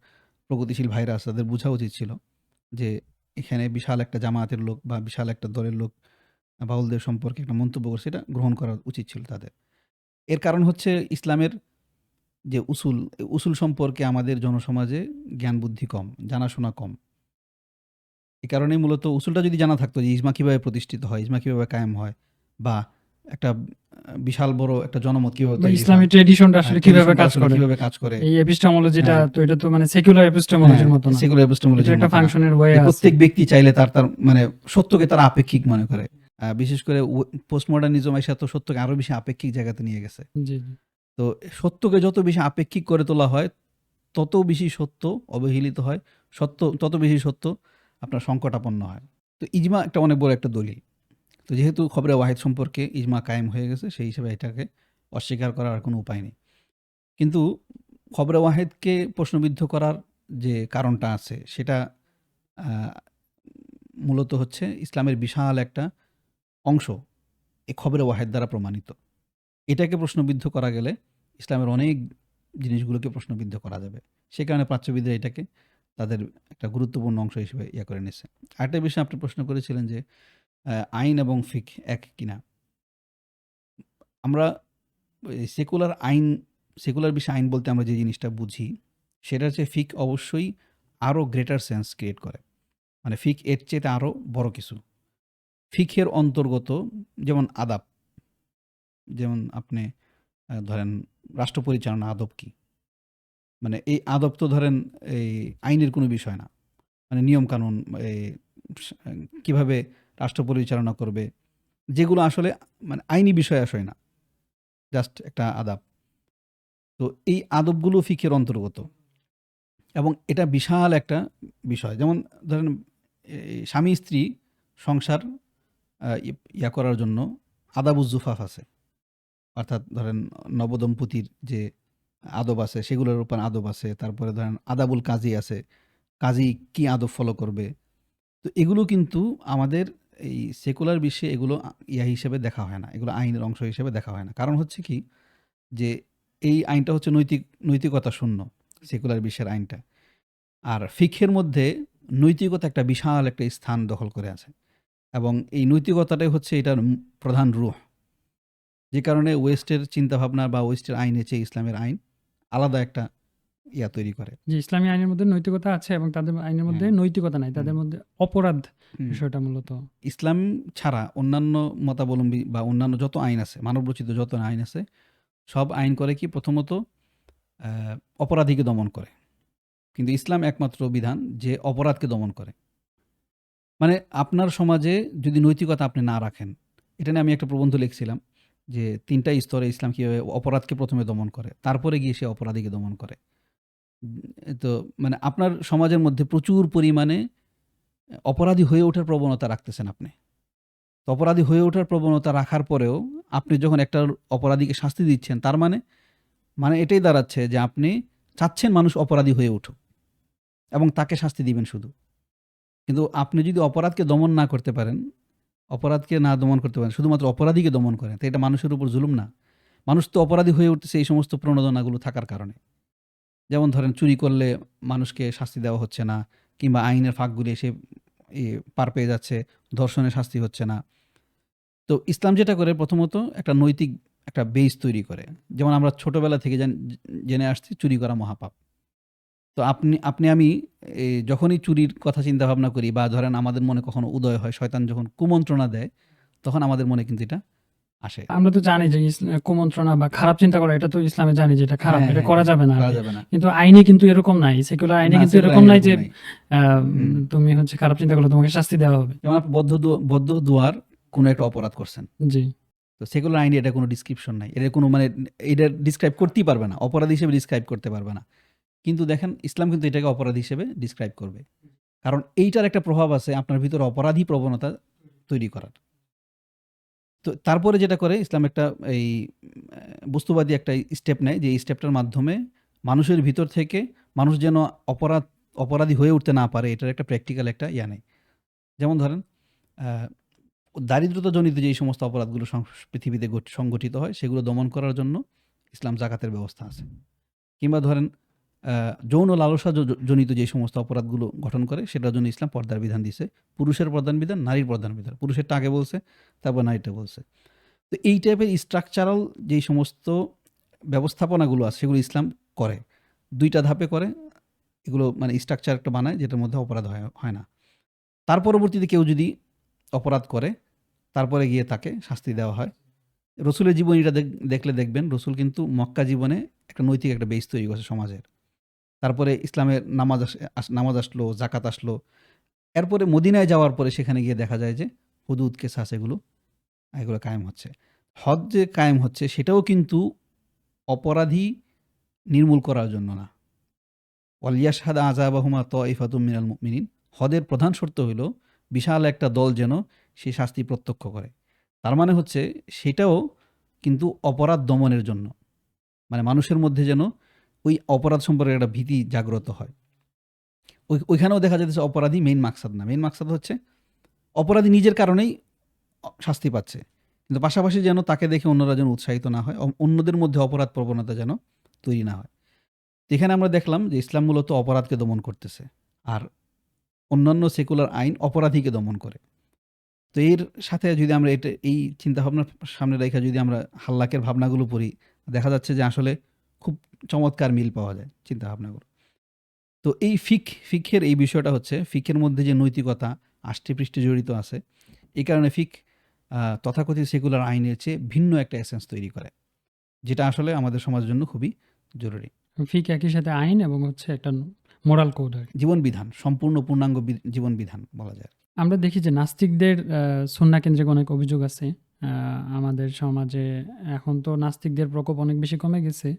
প্রগতিশীল ভাইরা আছে তাদের বোঝা উচিত ছিল যে এখানে বিশাল একটা জামায়াতের লোক বা বিশাল একটা দলের লোক বাউলদের সম্পর্কে একটা মন্তব্য করছে, এটা গ্রহণ করা উচিত ছিল তাদের। এর কারণ হচ্ছে ইসলামের যে উসুল, এই উসুল সম্পর্কে আমাদের জনসমাজে জ্ঞান বুদ্ধি কম, জানাশোনা কম। এই কারণেই মূলত উসুলটা যদি জানা থাকতো যে ইজমা কিভাবে প্রতিষ্ঠিত হয়, ইজমা কিভাবে কায়েম হয়, বা একটা বিশাল বড় একটা জনমত কিভাবে বা তৈরি ইসলামী হয়, ট্রেডিশনটা আসলে কিভাবে ট্রেডিশনটা কাজ আসলে করে। কিভাবে কাজ করে। এই এপিস্টেমোলজিটা হ্যাঁ, তো এটা তো মানে সেকুলার এপিস্টেমোলজির মতো না। সেকুলার এটা এপিস্টেমোলজির একটা মতো না। ফাংশনের ওয়ে যে আছে। প্রত্যেক ব্যক্তি চাইলে তার তার মানে সত্যকে তারা আপেক্ষিক মনে করে। বিশেষ করে পোস্ট মডার্নিজম এসে তো সত্যকে আরো বেশি আপেক্ষিক জায়গাতে নিয়ে গেছে। জি, জি। তো সত্যকে যত বেশি আপেক্ষিক করে তোলা হয় তত বেশি সত্য অবহেলিত হয়, তত বেশি সত্য আপনার সংকটাপন্ন হয়। তো ইজমা একটা অনেক বড় একটা দলিল। তো যেহেতু খবরে ওয়াহিদ সম্পর্কে ইজমা কায়েম হয়ে গেছে, সেই হিসেবে এটাকে অস্বীকার করার আর কোনো উপায় নেই। কিন্তু খবরে ওয়াহিদকে প্রশ্নবিদ্ধ করার যে কারণটা আছে সেটা আহ, মূলত হচ্ছে ইসলামের বিশাল একটা অংশ এই খবরে ওয়াহিদ দ্বারা প্রমাণিত। এটাকে প্রশ্নবিদ্ধ করা গেলে ইসলামের অনেক জিনিসগুলোকে প্রশ্নবিদ্ধ করা যাবে। সে কারণে প্রাচ্যবিদরা এটাকে তাদের একটা গুরুত্বপূর্ণ অংশ হিসেবে করে নিয়েছে। আরেকটা বিষয় আপনি প্রশ্ন করেছিলেন যে আইন এবং ফিক এক কিনা। আমরা সেকুলার আইন, সেকুলার বিষয়ে আইন বলতে আমরা যে জিনিসটা বুঝি সেটা হচ্ছে ফিক অবশ্যই আরও গ্রেটার সেন্স ক্রিয়েট করে। মানে ফিক এর চেয়ে আরও বড় কিছু। ফিকের অন্তর্গত যেমন আদাব, যেমন আপনি ধরেন রাষ্ট্র পরিচালনা আদব কি, মানে এই আদব তো ধরেন এই আইনের কোনো বিষয় না, মানে নিয়ম কানুন, এই কিভাবে রাষ্ট্র পরিচালনা করবে, যেগুলো আসলে মানে আইনি বিষয় আসে না, জাস্ট একটা আদাব। তো এই আদবগুলো ফিকের অন্তর্গত এবং এটা বিশাল একটা বিষয়। যেমন ধরেন এই স্বামী স্ত্রী সংসার করার জন্য আদাবুজ জুফাফ আছে, অর্থাৎ ধরেন নবদম্পতির যে আদব আছে সেগুলোর উপর আদব আছে। তারপরে ধরেন আদাবুল কাজী আছে, কাজী কি আদব ফলো করবে। তো এগুলো কিন্তু আমাদের এই সেকুলার বিশ্বে এগুলো হিসেবে দেখা হয় না, এগুলো আইনের অংশ হিসেবে দেখা হয় না। কারণ হচ্ছে কি যে এই আইনটা হচ্ছে নৈতিকতা শূন্য, সেকুলার বিশ্বের আইনটা। আর ফিকহের মধ্যে নৈতিকতা একটা বিশাল একটা স্থান দখল করে আছে এবং এই নৈতিকতাটাই হচ্ছে এটার প্রধান রূহ। যে কারণে ওয়েস্টের চিন্তাভাবনা বা ওয়েস্টের আইনের চেয়ে ইসলামের আইন আলাদা একটা তৈরি করে। যে ইসলামী আইনের মধ্যে নৈতিকতা আছে এবং তাদের আইনের মধ্যে হ্যাঁ। নৈতিকতা নাই, তাদের মধ্যে অপরাধ হুম। বিষয়টা মূলত। ইসলাম ছাড়া অন্যান্য মতাবলম্বী বা অন্যান্য যত আইন আছে, মানবরচিত যত আইন আছে, সব আইন করে কি প্রথমত অপরাধীকে দমন করে। কিন্তু ইসলাম একমাত্র বিধান যে অপরাধকে দমন করে। মানে আপনার সমাজে যদি নৈতিকতা আপনি না রাখেন, এটা নিয়ে আমি একটা প্রবন্ধ লিখছিলাম যে ৩টা স্তরে ইসলাম কীভাবে অপরাধকে প্রথমে দমন করে, তারপরে গিয়ে সে অপরাধীকে দমন করে। তো মানে আপনার সমাজের মধ্যে প্রচুর পরিমাণে অপরাধী হয়ে ওঠার প্রবণতা রাখতেছেন আপনি। তো অপরাধী হয়ে ওঠার প্রবণতা রাখার পরেও আপনি যখন একটা অপরাধীকে শাস্তি দিচ্ছেন, তার মানে এটাই দাঁড়াচ্ছে যে আপনি চাচ্ছেন মানুষ অপরাধী হয়ে উঠুক এবং তাকে শাস্তি দিবেন শুধু। কিন্তু আপনি যদি অপরাধকে দমন না করতে পারেন, অপরাধকে না দমন করতে পারেন, শুধুমাত্র অপরাধীকে দমন করেন, তো এটা মানুষের উপর জুলুম না? মানুষ তো অপরাধী হয়ে উঠতেছে এই সমস্ত প্রণোদনাগুলো থাকার কারণে। যেমন ধরেন চুরি করলে মানুষকে শাস্তি দেওয়া হচ্ছে না, কিংবা আইনের ফাঁকগুলি এসে পার পেয়ে যাচ্ছে, ধর্ষণের শাস্তি হচ্ছে না। তো ইসলাম যেটা করে প্রথমত একটা নৈতিক একটা বেস তৈরি করে। যেমন আমরা ছোটবেলা থেকে জেনে আসছি চুরি করা মহাপাপ। তো আপনি আমি যখনই চুরির কথা চিন্তা ভাবনা করি বা ধরেন আমাদের মনে কখনো উদয় হয়, শয়তান যখন কুমন্ত্রণা দেয়, তখন আমাদের মনে কিন্তু এটা আসে। আমরা তো জানি যে কুমন্ত্রণা বা খারাপ চিন্তা করা, এটা তো ইসলামে জানি যে এটা খারাপ, হ্যাঁ, এটা হ্যাঁ, করা হ্যাঁ, যাবে না করা আরকি। যাবে না। কিন্তু আইনে কিন্তু এরকম নাই, সেকুলার আইনে না, কিন্তু সেকুলার এরকম আইনে নাই এরকম যে নাই। হুম। হুম। তুমি খারাপ চিন্তা করলে তোমাকে শাস্তি দেওয়া হবে। যেমন আপনি বদ্ধ দুয়ার কোনো একটা অপরাধ করছেন। জি। তো সেকুলার আইনে এটা কোনো ডিসক্রিপশন নাই। এটার কোনো মানে এটা ডিসক্রাইব করতেই পারবে না। অপরাধ হিসেবে ডিসক্রাইব করতে পারবে না। কিন্তু দেখেন ইসলাম কিন্তু এটাকে অপরাধ হিসেবে ডিসক্রাইব করবে। কারণ এইটার একটা প্রভাব আছে আপনার ভিতরে অপরাধী প্রবণতা তৈরি করার। তো তারপরে যেটা করে ইসলাম একটা এই বস্তুবাদী একটা স্টেপ নেয়, যে এই স্টেপটার মাধ্যমে মানুষের ভিতর থেকে মানুষ যেন অপরাধী হয়ে উঠতে না পারে, এটার একটা প্র্যাকটিক্যাল একটা নেয়। যেমন ধরেন দারিদ্রতাজনিত যেই সমস্ত অপরাধগুলো পৃথিবীতে সংগঠিত হয় সেগুলো দমন করার জন্য ইসলাম জাকাতের ব্যবস্থা আছে। কিংবা ধরেন যৌন লালসা জনিত যে সমস্ত অপরাধগুলো গঠন করে সেটার জন্য ইসলাম পর্দার বিধান দিছে। পুরুষের প্রধান বিধান, নারীর প্রধান বিধান। পুরুষেরটা আগে বলছে, তারপর নারীটা বলছে। তো এই টাইপের স্ট্রাকচারাল যেই সমস্ত ব্যবস্থাপনাগুলো আছে সেগুলো ইসলাম করে। ২ টা ধাপে করে। এগুলো মানে স্ট্রাকচার একটা বানায় যেটার মধ্যে অপরাধ হয় না। তার পরবর্তীতে কেউ যদি অপরাধ করে তারপরে গিয়ে তাকে শাস্তি দেওয়া হয়। রসুলের জীবনীটা দেখলে দেখবেন রসুল কিন্তু মক্কা জীবনে একটা নৈতিক একটা বেস তৈরি করছে সমাজের। তারপরে ইসলামের নামাজ আসলো, জাকাত আসলো। এরপরে মদিনায় যাওয়ার পরে সেখানে গিয়ে দেখা যায় যে হুদুদ কেসাস এগুলো কায়েম হচ্ছে। হদ যে কায়েম হচ্ছে সেটাও কিন্তু অপরাধী নির্মূল করার জন্য না। ওয়ালিয়াশহাদা আযাবাহুমা তাইফাতুম মিনাল মুমিনিন। হদের প্রধান শর্ত হইল বিশাল একটা দল যেন সেই শাস্তি প্রত্যক্ষ করে। তার মানে হচ্ছে সেটাও কিন্তু অপরাধ দমনের জন্য। মানে মানুষের মধ্যে যেন ওই অপরাধ সম্পর্কে একটা ভীতি জাগ্রত হয়। ওইখানেও দেখা যাচ্ছে অপরাধী মেইন মাকসাদ না। মেইন মাকসাদ হচ্ছে অপরাধী নিজের কারণেই শাস্তি পাচ্ছে। কিন্তু পাশাপাশি যেন তাকে দেখে অন্যরা যেন উৎসাহিত না হয়, অন্যদের মধ্যে অপরাধ প্রবণতা যেন তৈরি না হয়। এখানে আমরা দেখলাম যে ইসলাম মূলত অপরাধকে দমন করতেছে। আর অন্যান্য সেকুলার আইন অপরাধীকে দমন করে। তো এর সাথে যদি আমরা এই চিন্তাভাবনার সামনে রেখে যদি আমরা হাল্লাকের ভাবনাগুলো পড়ি, দেখা যাচ্ছে যে আসলে খুব চমৎকার মিল পাওয়া যায় চিন্তাভাবনাগুলো। তো এই ফিকহের এই বিষয়টা হচ্ছে ফিকের মধ্যে যে নৈতিকতা আষ্টেপৃষ্ঠে জড়িত আছে, এই কারণে তথাকথিত সেকুলার আইনের চেয়ে ভিন্ন একটা এসেন্স তৈরি করে, যেটা আসলে আমাদের সমাজের জন্য খুবই জরুরি। ফিক একই সাথে আইন এবং একটা মোরাল কোড আর কি। জীবন বিধান, সম্পূর্ণ পূর্ণাঙ্গ জীবন বিধান বলা যায়। আমরা দেখি যে নাস্তিকদের সুন্নাহ কেন্দ্রিক অনেক অভিযোগ আছে আমাদের সমাজে। এখন তো নাস্তিকদের প্রকোপ অনেক বেশি কমে গেছে।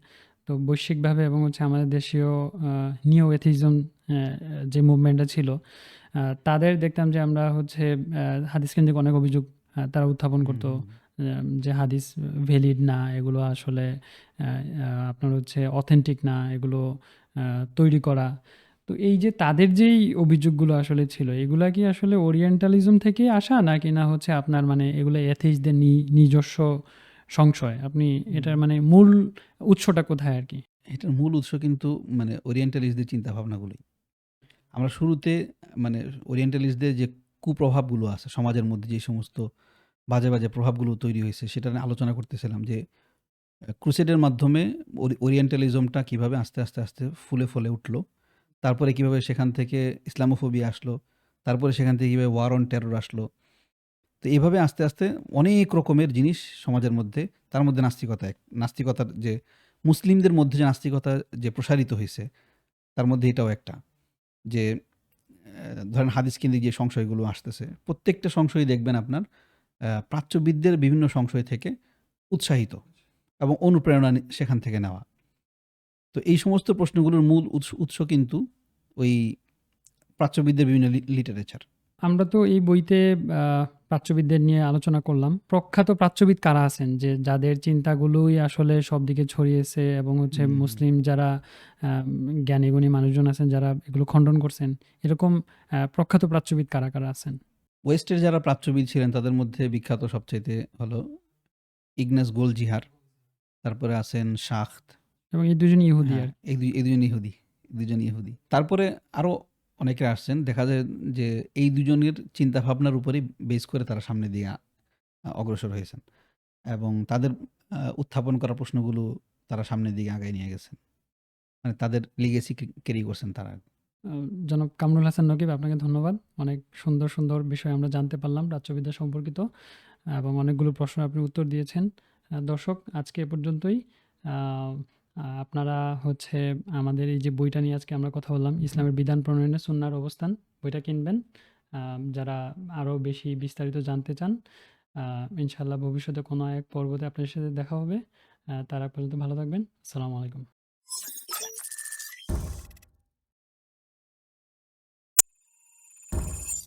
তো বৈশ্বিকভাবে এবং আমাদের দেশীয় নিও এথিজম যে মুভমেন্টটা ছিল, তাদের দেখতাম যে আমরা হাদিস কেন্দ্রিক অনেক অভিযোগ তারা উত্থাপন করতো। যে হাদিস ভ্যালিড না, এগুলো আসলে আপনার অথেন্টিক না, এগুলো তৈরি করা। তো এই যে তাদের যেই অভিযোগগুলো আসলে ছিল, এগুলা কি আসলে ওরিয়েন্টালিজম থেকে আসা, নাকি না আপনার এগুলো এথিস্টদের নিজস্ব সংশয়? আপনি এটার মূল উৎসটা কোথায় আর কি? এটার মূল উৎস কিন্তু মানে ওরিয়েন্টালিস্টদের চিন্তাভাবনাগুলোই। আমরা শুরুতে মানে ওরিয়েন্টালিস্টদের যে কুপ্রভাবগুলো আছে সমাজের মধ্যে, যে সমস্ত বাজে প্রভাবগুলো তৈরি হয়েছে সেটা নিয়ে আলোচনা করতেছিলাম যে ক্রুসেডের মাধ্যমে ওরিয়েন্টালিজমটা কিভাবে আস্তে ফুলে উঠলো। তারপরে কিভাবে সেখান থেকে ইসলামোফোবিয়া আসলো। তারপরে সেখান থেকে কিভাবে ওয়ার অন টেরর আসলো। তো এভাবে আস্তে অনেক রকমের জিনিস সমাজের মধ্যে, তার মধ্যে নাস্তিকতার যে মুসলিমদের মধ্যে যে নাস্তিকতা যে প্রসারিত হয়েছে, তার মধ্যে এটাও একটা। যে ধরেন হাদিস কেন্দ্রিক যে সংশয়গুলো আসতেছে, প্রত্যেকটা সংশয় দেখবেন আপনার প্রাচ্যবিদদের বিভিন্ন সংশয় থেকে উৎসাহিত এবং অনুপ্রেরণা সেখান থেকে নেওয়া। তো এই সমস্ত প্রশ্নগুলোর মূল উৎস কিন্তু ওই প্রাচ্যবিদদের বিভিন্ন লিটারেচার। আমরা তো এই বইতে প্রাচ্যবিদদের নিয়ে আলোচনা করলাম। প্রখ্যাত প্রাচ্যবিদ কারা আছেন যে যাদের চিন্তাগুলোই আসলে সব দিকে ছড়িয়েছে এবং মুসলিম যারা জ্ঞানীগুণী মানুষজন আছেন যারা এগুলো খণ্ডন করছেন, এরকম প্রখ্যাত প্রাচ্যবিদ কারা কারা আছেন? ওয়েস্টের যারা প্রাচ্যবিদ ছিলেন তাদের মধ্যে বিখ্যাত সবচাইতে হলো ইগনাস গোলজিহার, তারপরে আছেন শাখত। এবং এই দুজন ইহুদি হ্যাঁ, আর এই দুজন ইহুদি। তারপরে আরও অনেকে আসছেন। দেখা যায় যে এই দুজনের চিন্তাভাবনার উপরেই বেস করে তারা সামনে দিয়ে অগ্রসর হয়েছেন এবং তাদের উত্থাপন করা প্রশ্নগুলো তারা সামনের দিকে আগায় নিয়ে গেছেন। মানে তাদের legacy ক্যারি করছেন তারা। আ জনাব কামরুল হাসান নকিব, আপনাকে ধন্যবাদ। অনেক সুন্দর, সুন্দর বিষয় আমরা জানতে পারলাম প্রাচ্যবিদ্যা সম্পর্কিত এবং অনেকগুলো প্রশ্নের আপনি উত্তর দিয়েছেন। দর্শক, আজকে এ পর্যন্তই। আ আপনারা হচ্ছে আমাদের এই যে বইটা নিয়ে আজকে আমরা কথা বললাম, ইসলামের বিধান প্রণয়নে সুন্নাহর অবস্থান, বইটা কিনবেন। যারা আরো বেশি বিস্তারিত জানতে চান, আ ইনশাআল্লাহ ভবিষ্যতে কোনো এক পর্বতে আপনাদের সাথে দেখা হবে। তার আগ পর্যন্ত ভালো থাকবেন। আসসালামু আলাইকুম।